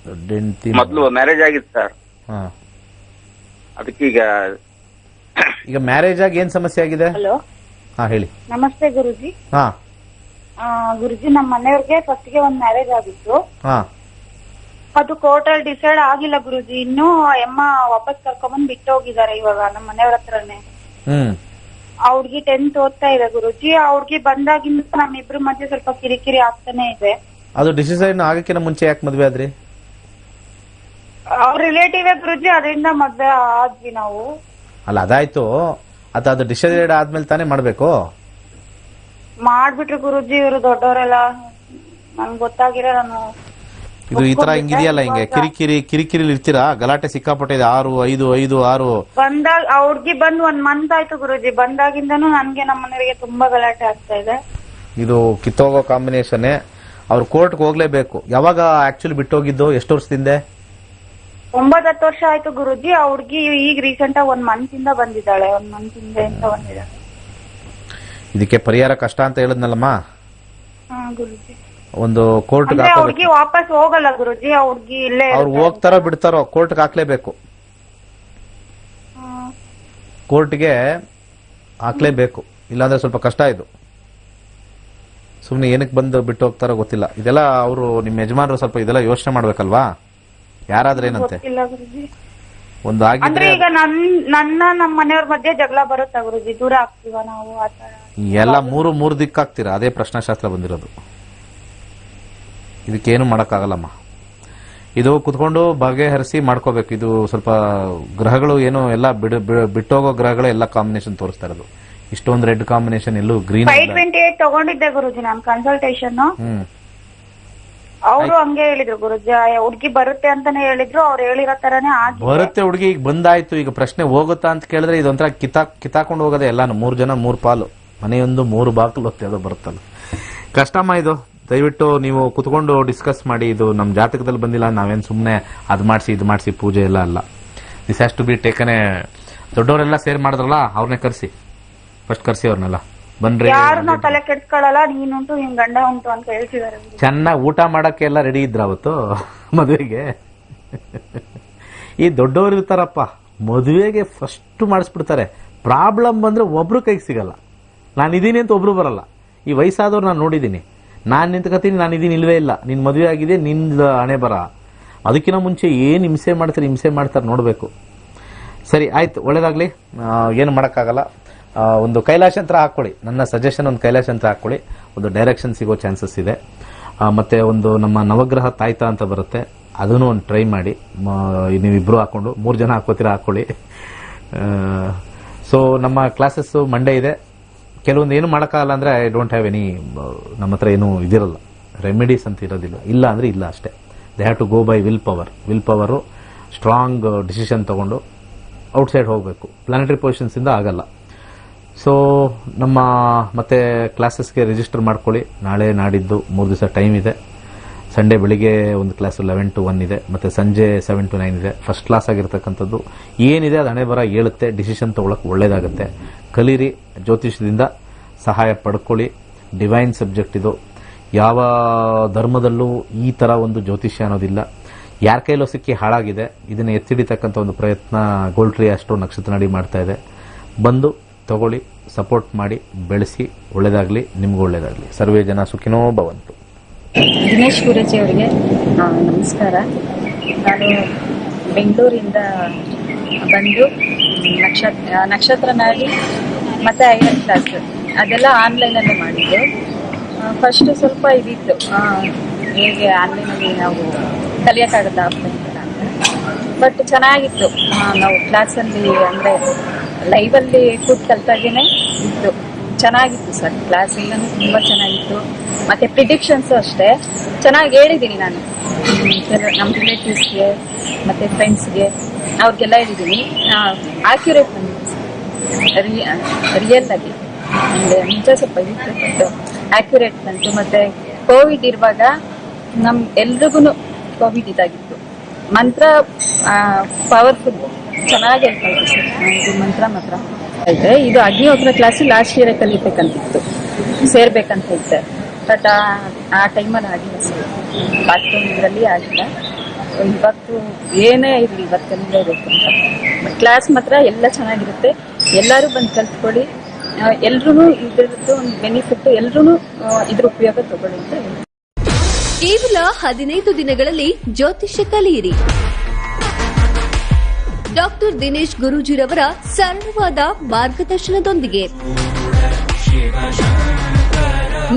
ದೊಡ್ಡ ಹೆಂಡತಿ ಮೊದ್ಲು ಮ್ಯಾರೇಜ್ ಆಗಿತ್ತು ಸರ್. ಅದಕ್ಕೆ ಈಗ ಮ್ಯಾರೇಜ್ ಆಗಿ ಏನ್ ಸಮಸ್ಯೆ ಆಗಿದೆ? ಹಲೋ, ಹಾ ಹೇಳಿ. ನಮಸ್ತೆ ಗುರುಜಿ. ಹಾ ಗುರುಜಿ, ನಮ್ಮ ಮನೆಯವ್ರಿಗೆ ಫಸ್ಟ್ ಗೆ ಒಂದ್ ಮ್ಯಾರೇಜ್ ಆಗಿತ್ತು. ಹಾ ಅದು ಕೋರ್ಟ್ ಅಲ್ಲಿ ಡಿಸೈಡ್ ಆಗಿಲ್ಲ ಗುರುಜಿ. ಇನ್ನು ಅಮ್ಮ ವಾಪಸ್ ಕರ್ಕೊಂಡ್ಬಂದ್ ಬಿಟ್ಟು ಹೋಗಿದ್ದಾರೆ ಇವಾಗ ನಮ್ಮ ಮನೆಯವ್ರ ಹತ್ರನೇ. ಆ ಹುಡ್ಗಿ 10th ಓದ್ತಾ ಇದೆ ಗುರುಜಿ. ಆ ಹುಡ್ಗಿ ಬಂದಾಗಿಂದ ನಮ್ಮಿಬ್ರು ಮಧ್ಯೆ ಸ್ವಲ್ಪ ಕಿರಿಕಿರಿ ಆಗ್ತಾನೆ ಇದೆ. ಅದು ಡಿಸಿಷನ್ ಆಗಕ್ಕಿಂತ ಮುಂಚೆ ಯಾಕೆ ಮದ್ವೆ ಆದ್ರಿ? ಅವ್ರ ರಿಲೇಟಿವ್ ಗುರುಜಿ, ಅದರಿಂದ ಮದ್ವೆ ಆದ್ವಿ ನಾವು. ಅಲ್ಲ, ಅದಾಯ್ತು. ಅದು ಡಿಸೈಡ್ ಆದ್ಮೇಲೆ ತಾನೇ ಮಾಡ್ಬೇಕು. ಮಾಡ್ಬಿಟ್ರು ಗುರುಜಿ ಇವರು ದೊಡ್ಡವರೆಲ್ಲ. ನನ್ಗೆ ಗೊತ್ತಾಗಿರೋ ನಾನು ಇದು ಈ ತರ ಹಿಂಗಿದೆಯಲ್ಲ, ಹಿಂಗೆ ಕಿರಿಕಿರಿ ಇರ್ತೀರಾ? ಗಲಾಟೆ ಸಿಕ್ಕಾಪಟ್ಟೆ ಇದೆ. 6, 5, 5, 6 ಬಂದಾಗ ಆ ಹುಡ್ಗಿ ಬಂದ್ 1 ಮಂತ್ ಆಯ್ತು ಗುರುಜಿ. ಬಂದಾಗಿಂದನು ನನ್ಗೆ ನಮ್ಮ ಮನೆಯವರಿಗೆ ತುಂಬಾ ಗಲಾಟೆ ಆಗ್ತಾ ಇದೆ. ಇದು ಕಿತ್ತೋಗೋ ಕಾಂಬಿನೇಷನ್. ಅವ್ರು ಕೋರ್ಟ್ಗೆ ಹೋಗ್ಲೇಬೇಕು. ಯಾವಾಗ ಆಕ್ಚುಲಿ ಬಿಟ್ಟೋಗಿದ್ದು? ಎಷ್ಟು ವರ್ಷದಿಂದ? 9-10 ವರ್ಷ ಆಯ್ತು ಗುರುಜಿ. ಆ ಹುಡ್ಗಿ ಈಗ ರೀಸೆಂಟ್ ಆಗಿ 1 ಮಂತ್ ಇಂದ ಬಂದಿದ್ದಾಳೆ. 1 ಮಂತ್ ಇಂದ ಅಂತ ಬಂದಿದ್ದಾಳೆ. ಇದಕ್ಕೆ ಪರಿಹಾರ ಕಷ್ಟ ಅಂತ ಹೇಳಿದ್ನಲ್ಲಮ್ಮ. ಗುರುಜಿ, ಒಂದು ಕೋರ್ಟ್ ಹುಡ್ಗಿ ವಾಪಸ್ ಹೋಗಲ್ಲ ಗುರುಜಿ. ಆ ಹುಡ್ಗಿ ಇಲ್ಲೇ ಅವ್ರು ಹೋಗ್ತಾರೋ ಬಿಡ್ತಾರೋ ಕೋರ್ಟ್ಗೆ ಹಾಕ್ಲೇಬೇಕು. ಕೋರ್ಟ್ಗೆ ಹಾಕ್ಲೇಬೇಕು, ಇಲ್ಲಾಂದ್ರೆ ಸ್ವಲ್ಪ ಕಷ್ಟ. ಇದು ಸುಮ್ನೆ ಏನಕ್ಕೆ ಬಂದು ಬಿಟ್ಟು ಹೋಗ್ತಾರೋ ಗೊತ್ತಿಲ್ಲ. ಇದೆಲ್ಲ ಅವರು ನಿಮ್ಮ ಯಜಮಾನರು ಸ್ವಲ್ಪ ಇದೆಲ್ಲ ಯೋಚನೆ ಮಾಡ್ಬೇಕಲ್ವಾ? ಯಾರಾದ್ರೆ ಏನಂತೆ ಒಂದು ಅಂದ್ರೆ ಈಗ ನಮ್ಮ ಮನೆಯವ್ರ ಮಧ್ಯೆ ಜಗಳ ಬರುತ್ತಾ ಗುರುಜಿ? ದೂರ ಆಗ್ತೀವ ನಾವು? ಆತರ ಎಲ್ಲ ಮೂರು ದಿಕ್ಕಾಗ್ತೀರಾ? ಅದೇ ಪ್ರಶ್ನಾಶಾಸ್ತ್ರ ಬಂದಿರೋದು. ಇದಕ್ಕೇನು ಮಾಡಕ್ಕಾಗಲ್ಲಮ್ಮ. ಇದು ಕುತ್ಕೊಂಡು ಬಗೆಹರಿಸಿ ಮಾಡ್ಕೋಬೇಕು. ಇದು ಸ್ವಲ್ಪ ಗ್ರಹಗಳು ಏನು ಎಲ್ಲ ಬಿಟ್ಟೋಗೋ ಗ್ರಹಗಳು ಎಲ್ಲ ಕಾಂಬಿನೇಷನ್ ತೋರಿಸ್ತಾ ಇರೋದು. ಇಷ್ಟೊಂದು ರೆಡ್ ಕಾಂಬಿನೇಷನ್, ಎಲ್ಲೂ ಗ್ರೀನ್. 528 ತಗೊಂಡಿದ್ದೆ ಗುರುಜಿ ನಾನು ಕನ್ಸಲ್ಟೇಷನ್. ಅವರು ಹಂಗೆ ಹೇಳಿದ್ರು ಗುರುಜಿ, ಹುಡ್ಗಿ ಬರುತ್ತೆ ಅಂತಾನೆ ಹೇಳಿದ್ರು. ಅವ್ರು ಹೇಳಿರೋ ತರಾನೇ ಆಗಿ ಬರುತ್ತೆ ಹುಡುಗಿ. ಈಗ ಬಂದಾಯ್ತು. ಈಗ ಪ್ರಶ್ನೆ ಹೋಗುತ್ತಾ ಅಂತ ಕೇಳಿದ್ರೆ ಇದೊಂಥರ ಕಿತ್ತಾಕೊಂಡು ಹೋಗೋದೆ ಎಲ್ಲಾನು. 3 ಜನ 3 ಪಾಲು, ಮನೆಯೊಂದು 3 ಬಾಕ್ಲು ಹೊತ್ತೆ ಅದು ಬರುತ್ತಲ್ಲ. ಕಷ್ಟಮ್ಮ ಇದು. ದಯವಿಟ್ಟು ನೀವು ಕುತ್ಕೊಂಡು ಡಿಸ್ಕಸ್ ಮಾಡಿ. ಇದು ನಮ್ಮ ಜಾತಕದಲ್ಲಿ ಬಂದಿಲ್ಲ, ನಾವೇನು ಸುಮ್ಮನೆ ಅದು ಮಾಡಿಸಿ ಇದು ಮಾಡಿಸಿ ಪೂಜೆ ಎಲ್ಲ ಅಲ್ಲ. This has to be taken. ದೊಡ್ಡವರೆಲ್ಲ ಸೇರ್ ಮಾಡಿದ್ರಲ್ಲ, ಅವ್ರನ್ನೇ ಕರ್ಸಿ. ಫಸ್ಟ್ ಕರ್ಸಿ ಅವ್ರನ್ನೆಲ್ಲ. ಬನ್ರಿ, ಯಾರು ನಾವು ತಲೆ ಕೆಡ್ಸ್ಕೊಳ್ಳಲ್ಲ. ನೀನುಂಟು ನಿನ್ ಗಂಡ ಉಂಟು ಅಂತ ಹೇಳ್ತಿದಾರೆ. ಚೆನ್ನಾಗಿ ಊಟ ಮಾಡಕ್ಕೆ ಎಲ್ಲ ರೆಡಿ ಇದ್ರ ಅವತ್ತು ಮದುವೆಗೆ. ಈ ದೊಡ್ಡವರು ಇರ್ತಾರಪ್ಪ, ಮದುವೆಗೆ ಫಸ್ಟ್ ಮಾಡಿಸ್ಬಿಡ್ತಾರೆ. ಪ್ರಾಬ್ಲಮ್ ಬಂದ್ರೆ ಒಬ್ರು ಕೈಗೆ ಸಿಗಲ್ಲ. ನಾನು ಇದೀನಿ ಅಂತ ಒಬ್ರು ಬರಲ್ಲ. ಈ ವಯಸ್ಸಾದವ್ರು ನಾನು ನೋಡಿದ್ದೀನಿ. ನಾನು ನಿಂತ್ಕತೀನಿ, ನಾನು ಇದೀನಿ, ಇಲ್ವೇ ಇಲ್ಲ, ನಿನ್ ಮದುವೆ ಆಗಿದೆ, ನಿಂದ ಹಣೆ ಬರ. ಅದಕ್ಕಿಂತ ಮುಂಚೆ ಏನು ಹಿಂಸೆ ಮಾಡ್ತಾರೆ ನೋಡಬೇಕು. ಸರಿ, ಆಯ್ತು, ಒಳ್ಳೇದಾಗ್ಲಿ. ಏನು ಮಾಡೋಕ್ಕಾಗಲ್ಲ. ಒಂದು ಕೈಲಾಶಂತ್ರ ಹಾಕೊಳ್ಳಿ. ನನ್ನ ಸಜೆಷನ್, ಒಂದು ಕೈಲಾಶಂತ್ರ ಹಾಕೊಳ್ಳಿ. ಒಂದು ಡೈರೆಕ್ಷನ್ ಸಿಗೋ ಚಾನ್ಸಸ್ ಇದೆ. ಮತ್ತೆ ಒಂದು ನಮ್ಮ ನವಗ್ರಹ ತಾಯ್ತ ಅಂತ ಬರುತ್ತೆ, ಅದನ್ನು ಒಂದು ಟ್ರೈ ಮಾಡಿ. ನೀವಿಬ್ರು ಹಾಕೊಂಡು 3 ಜನ ಹಾಕೋತೀರಾ, ಹಾಕೊಳ್ಳಿ. ಸೊ ನಮ್ಮ ಕ್ಲಾಸಸ್ ಮಂಡೇ ಇದೆ. ಕೆಲವೊಂದು ಏನು ಮಾಡೋಕ್ಕಾಗಲ್ಲ ಅಂದರೆ ಐ ಡೋಂಟ್ ಹ್ಯಾವ್ ಎನಿ, ನಮ್ಮ ಹತ್ರ ಏನು ಇದಿರಲ್ಲ, ರೆಮಿಡೀಸ್ ಅಂತ ಇರೋದಿಲ್ಲ. ಇಲ್ಲ ಅಂದರೆ ಇಲ್ಲ ಅಷ್ಟೇ. They have to go by will power. Strong decision ತಗೊಂಡು ಔಟ್ಸೈಡ್ ಹೋಗಬೇಕು. ಪ್ಲಾನೆಟರಿ ಪೊಸಿಷನ್ಸಿಂದ ಆಗಲ್ಲ. ಸೊ ನಮ್ಮ ಮತ್ತೆ ಕ್ಲಾಸಸ್ಗೆ ರಿಜಿಸ್ಟರ್ ಮಾಡ್ಕೊಳ್ಳಿ. ನಾಳೆ ನಾಡಿದ್ದು 3 ದಿವಸ ಟೈಮ್ ಇದೆ. ಸಂಡೇ ಬೆಳಿಗ್ಗೆ ಒಂದು ಕ್ಲಾಸ್ 11 to 1 ಇದೆ, ಮತ್ತು ಸಂಜೆ 7 to 9 ಇದೆ. ಫಸ್ಟ್ ಕ್ಲಾಸ್ ಆಗಿರ್ತಕ್ಕಂಥದ್ದು. ಏನಿದೆ ಅದು ಹಣೆ ಬರ ಹೇಳುತ್ತೆ, ಡಿಸಿಷನ್ ತೊಗೊಳಕ್ಕೆ ಒಳ್ಳೇದಾಗುತ್ತೆ. ಕಲೀರಿ, ಜ್ಯೋತಿಷದಿಂದ ಸಹಾಯ ಪಡ್ಕೊಳ್ಳಿ. ಡಿವೈನ್ ಸಬ್ಜೆಕ್ಟ್ ಇದು. ಯಾವ ಧರ್ಮದಲ್ಲೂ ಈ ಥರ ಒಂದು ಜ್ಯೋತಿಷ್ಯ ಅನ್ನೋದಿಲ್ಲ. ಯಾರ ಕೈಲೋ ಸಿಕ್ಕಿ ಹಾಳಾಗಿದೆ. ಇದನ್ನು ಎತ್ತಿಡಿತಕ್ಕಂಥ ಒಂದು ಪ್ರಯತ್ನ ಗೋಲ್ಡ್ ಟ್ರೀ ಆಸ್ಟ್ರೋ ನಕ್ಷತ್ರ ನಾಡಿ ಮಾಡ್ತಾ ಇದೆ. ಬಂದು ತಗೊಳ್ಳಿ, ಸಪೋರ್ಟ್ ಮಾಡಿ, ಬೆಳೆಸಿ. ಒಳ್ಳೇದಾಗಲಿ, ನಿಮ್ಗೂ ಒಳ್ಳೇದಾಗಲಿ. ಸರ್ವೇ ಜನ ಸುಖಿನೋ ಭವಂತು. ದಿನೇಶ್ ಗುರೂಜಿ ಅವರಿಗೆ ನಮಸ್ಕಾರ. ನಾನು ಬೆಂಗಳೂರಿಂದ ಬಂದು ನಕ್ಷತ್ರ ನಾಡಿ ಮತ್ತು ಐರನ್ ಕ್ಲಾಸ್ ಅದೆಲ್ಲ ಆನ್ಲೈನಲ್ಲೇ ಮಾಡಿದ್ದು. ಫಸ್ಟ್ ಸ್ವಲ್ಪ ಇದಿತ್ತು, ಹೇಗೆ ಆನ್ಲೈನಲ್ಲಿ ನಾವು ಕಲಿಯೋಕ್ಕಾಗತ್ತಾ ಆಫ್ಲೈನ್ ಅಂತ. ಬಟ್ ಚೆನ್ನಾಗಿತ್ತು. ನಾವು ಕ್ಲಾಸಲ್ಲಿ ಅಂದರೆ ಲೈವಲ್ಲಿ ಕೂತ್ ಕಲ್ತಾಗೇನೆ ಇತ್ತು. ಚೆನ್ನಾಗಿತ್ತು ಸರ್, ಕ್ಲಾಸ್ ಎಲ್ಲನೂ ತುಂಬ ಚೆನ್ನಾಗಿತ್ತು. ಮತ್ತು ಪ್ರಿಡಿಕ್ಷನ್ಸು ಅಷ್ಟೇ ಚೆನ್ನಾಗಿ ಹೇಳಿದ್ದೀನಿ ನಾನು. ನಮ್ಮ ರಿಲೇಟಿವ್ಸ್ಗೆ ಮತ್ತು ಫ್ರೆಂಡ್ಸ್ಗೆ ಅವ್ರಿಗೆಲ್ಲ ಹೇಳಿದ್ದೀನಿ. ಆಕ್ಯುರೇಟ್ ಬಂದಿತ್ತು ಸರ್, ರಿಯಲ್ ಆಗಿ. ಅಂದರೆ ಮುಂಚೆ ಸ್ವಲ್ಪ ಇತ್ತು, ಬಟ್ ಆಕ್ಯುರೇಟ್ ಬಂತು. ಮತ್ತು ಕೋವಿಡ್ ಇರುವಾಗ ಎಲ್ರಿಗೂ ಕೋವಿಡ್ ಇದಾಗಿತ್ತು. ಮಂತ್ರ ಪವರ್ಫುಲ್, ಚೆನ್ನಾಗಿ ಹೆಲ್ಪ್ ಆಯಿತು ಸರ್. ಇದು ಮಂತ್ರ ಮಾತ್ರ ಇದೆ. ಇದು ಅಗ್ನಿಹೋತ್ರ ಕ್ಲಾಸು ಲಾಸ್ಟ್ ಇಯರೇ ಕಲಿಬೇಕಂತಿತ್ತು, ಸೇರ್ಬೇಕಂತ ಇದ್ದೆ. ಬಟ್ ಆ ಟೈಮಲ್ಲಿ ಆಗಿಲ್ಲ ಸರ್, ಲಾಕ್ಡೌನ್ ಇದರಲ್ಲಿ ಆಗಿಲ್ಲ. ಇವತ್ತು ಏನೇ ಇರಲಿ ಇವತ್ತು ಕಲಿಲೇಬೇಕು ಅಂತ. ಕ್ಲಾಸ್ ಮಾತ್ರ ಎಲ್ಲ ಚೆನ್ನಾಗಿರುತ್ತೆ. ಎಲ್ಲರೂ ಬಂದು ಕಲ್ತ್ಕೊಳ್ಳಿ. ಎಲ್ರೂ ಇದ್ರದ್ದು ಒಂದು ಬೆನಿಫಿಟ್, ಎಲ್ರೂ ಇದ್ರ ಉಪಯೋಗ ತಗೊಳ್ಳಿ ಅಂತ ಹೇಳಿ. ಕೇವಲ 15 ದಿನಗಳಲ್ಲಿ ಜ್ಯೋತಿಷ್ಯ ಕಲಿಯಿರಿ. ಡಾಕ್ಟರ್ ದಿನೇಶ್ ಗುರೂಜಿರವರ ಸರಳವಾದ ಮಾರ್ಗದರ್ಶನದೊಂದಿಗೆ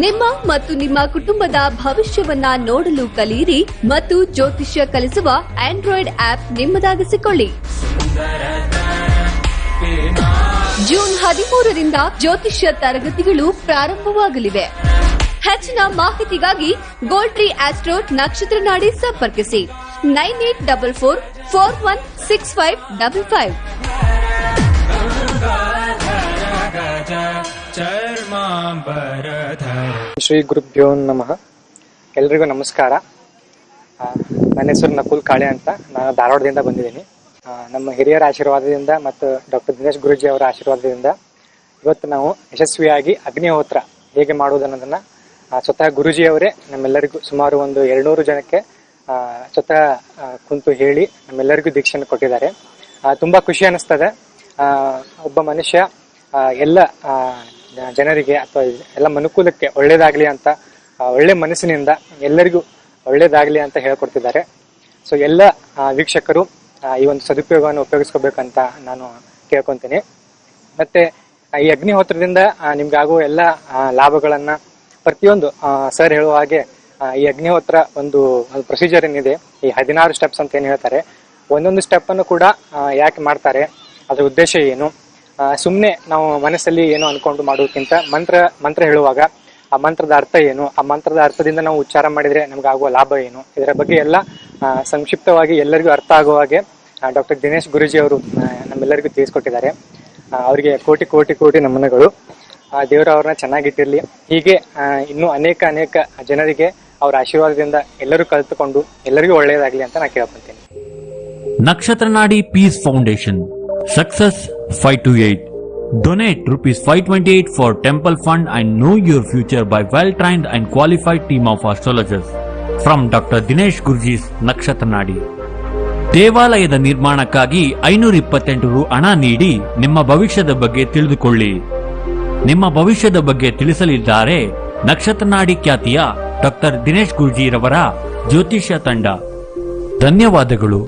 ನಿಮ್ಮ ಮತ್ತು ನಿಮ್ಮ ಕುಟುಂಬದ ಭವಿಷ್ಯವನ್ನ ನೋಡಲು ಕಲಿಯಿರಿ ಮತ್ತು ಜ್ಯೋತಿಷ್ಯ ಕಲಿಸುವ ಆಂಡ್ರಾಯ್ಡ್ ಆಪ್ ನಿಮ್ಮದಾಗಿಸಿಕೊಳ್ಳಿ. ಜೂನ್ 13ರಿಂದ ಜ್ಯೋತಿಷ್ಯ ತರಗತಿಗಳು ಪ್ರಾರಂಭವಾಗಲಿವೆ. ಹೆಚ್ಚಿನ ಮಾಹಿತಿಗಾಗಿ ಗೋಲ್ಡ್ ಟ್ರೀ ಆಸ್ಟ್ರೋ ನಕ್ಷತ್ರ ನಾಡಿ ಸಂಪರ್ಕಿಸಿ 9844416555. ಶ್ರೀ ಗುರುಭ್ಯೋ ನಮಃ. ಎಲ್ರಿಗೂ ನಮಸ್ಕಾರ. ನನ್ನ ಹೆಸರು ನಕುಲ್ ಕಾಳೆ ಅಂತ. ನಾನು ಧಾರವಾಡದಿಂದ ಬಂದಿದ್ದೀನಿ. ನಮ್ಮ ಹಿರಿಯರ ಆಶೀರ್ವಾದದಿಂದ ಮತ್ತು ಡಾಕ್ಟರ್ ದಿನೇಶ್ ಗುರೂಜಿ ಅವರ ಆಶೀರ್ವಾದದಿಂದ ಇವತ್ತು ನಾವು ಯಶಸ್ವಿಯಾಗಿ ಅಗ್ನಿಹೋತ್ರ ಹೇಗೆ ಮಾಡುವುದನ್ನೋದನ್ನ ಸ್ವತಃ ಗುರೂಜಿಯವರೇ ನಮ್ಮೆಲ್ಲರಿಗೂ ಸುಮಾರು ಒಂದು 200 ಜನಕ್ಕೆ ಸ್ವತಃ ಕುಂತು ಹೇಳಿ ನಮ್ಮೆಲ್ಲರಿಗೂ ದೀಕ್ಷೆಯನ್ನು ಕೊಟ್ಟಿದ್ದಾರೆ. ತುಂಬಾ ಖುಷಿ ಅನಿಸ್ತದೆ. ಒಬ್ಬ ಮನುಷ್ಯ ಎಲ್ಲ ಜನರಿಗೆ ಅಥವಾ ಎಲ್ಲ ಮನುಕೂಲಕ್ಕೆ ಒಳ್ಳೇದಾಗ್ಲಿ ಅಂತ ಒಳ್ಳೆ ಮನಸ್ಸಿನಿಂದ ಎಲ್ಲರಿಗೂ ಒಳ್ಳೇದಾಗ್ಲಿ ಅಂತ ಹೇಳ್ಕೊಡ್ತಿದ್ದಾರೆ. ಸೊ ಎಲ್ಲ ವೀಕ್ಷಕರು ಈ ಒಂದು ಸದುಪಯೋಗವನ್ನು ಉಪಯೋಗಿಸ್ಕೋಬೇಕಂತ ನಾನು ಕೇಳ್ಕೊಂತೀನಿ. ಮತ್ತೆ ಈ ಅಗ್ನಿಹೋತ್ರದಿಂದ ನಿಮ್ಗಾಗುವ ಎಲ್ಲ ಲಾಭಗಳನ್ನ ಪ್ರತಿಯೊಂದು ಸರ್ ಹೇಳುವ ಹಾಗೆ ಈ ಅಗ್ನಿಹೋತ್ರ ಒಂದು ಪ್ರೊಸೀಜರ್ ಏನಿದೆ, ಈ 16 ಸ್ಟೆಪ್ಸ್ ಅಂತ ಏನ್ ಹೇಳ್ತಾರೆ, ಒಂದೊಂದು ಸ್ಟೆಪ್ ಅನ್ನು ಕೂಡ ಯಾಕೆ ಮಾಡ್ತಾರೆ, ಅದ್ರ ಉದ್ದೇಶ ಏನು, ಸುಮ್ಮನೆ ನಾವು ಮನಸ್ಸಲ್ಲಿ ಏನು ಅನ್ಕೊಂಡು ಮಾಡೋದಕ್ಕಿಂತ ಮಂತ್ರ ಹೇಳುವಾಗ ಆ ಮಂತ್ರದ ಅರ್ಥ ಏನು, ಆ ಮಂತ್ರದ ಅರ್ಥದಿಂದ ನಾವು ಉಚ್ಚಾರ ಮಾಡಿದ್ರೆ ನಮ್ಗಾಗುವ ಲಾಭ ಏನು, ಇದರ ಬಗ್ಗೆ ಎಲ್ಲ ಸಂಕ್ಷಿಪ್ತವಾಗಿ ಎಲ್ಲರಿಗೂ ಅರ್ಥ ಆಗುವ ಹಾಗೆ ಡಾಕ್ಟರ್ ದಿನೇಶ್ ಗುರೂಜಿ ಅವರು ನಮ್ಮೆಲ್ಲರಿಗೂ ತಿಳಿಸ್ಕೊಟ್ಟಿದ್ದಾರೆ. ಅವರಿಗೆ ಕೋಟಿ ಕೋಟಿ ಕೋಟಿ ನಮನಗಳು. ದೇವರು ಅವ್ರನ್ನ ಚೆನ್ನಾಗಿಟ್ಟಿರ್ಲಿ. ಹೀಗೆ ಇನ್ನೂ ಅನೇಕ ಜನರಿಗೆ ಅವರ ಆಶೀರ್ವಾದದಿಂದ ಎಲ್ಲರೂ ಕಲಿತುಕೊಂಡು ಎಲ್ಲರಿಗೂ ಒಳ್ಳೆಯದಾಗಲಿ ಅಂತ ನಾನು ಕೇಳ್ಕೊಂತೀನಿ. ನಕ್ಷತ್ರ ನಾಡಿ piece foundation success 528. Donate ₹528 for temple fund and know your future by well-trained and qualified team of astrologers from Dr. Dinesh Guruji's ನಕ್ಷತ್ರ ನಾಡಿ. ದೇವಾಲಯದ ನಿರ್ಮಾಣಕ್ಕಾಗಿ 528 ರು ಹಣ ನೀಡಿ ನಿಮ್ಮ ಭವಿಷ್ಯದ ಬಗ್ಗೆ ತಿಳಿದುಕೊಳ್ಳಿ. ನಿಮ್ಮ ಭವಿಷ್ಯದ ಬಗ್ಗೆ ತಿಳಿಸಲಿದ್ದಾರೆ ನಕ್ಷತ್ರ ನಾಡಿ ಖ್ಯಾತಿಯ ಡಾಕ್ಟರ್ ದಿನೇಶ್ ಗುರೂಜಿರವರ ಜ್ಯೋತಿಷ್ಯ ತಂಡ. ಧನ್ಯವಾದಗಳು.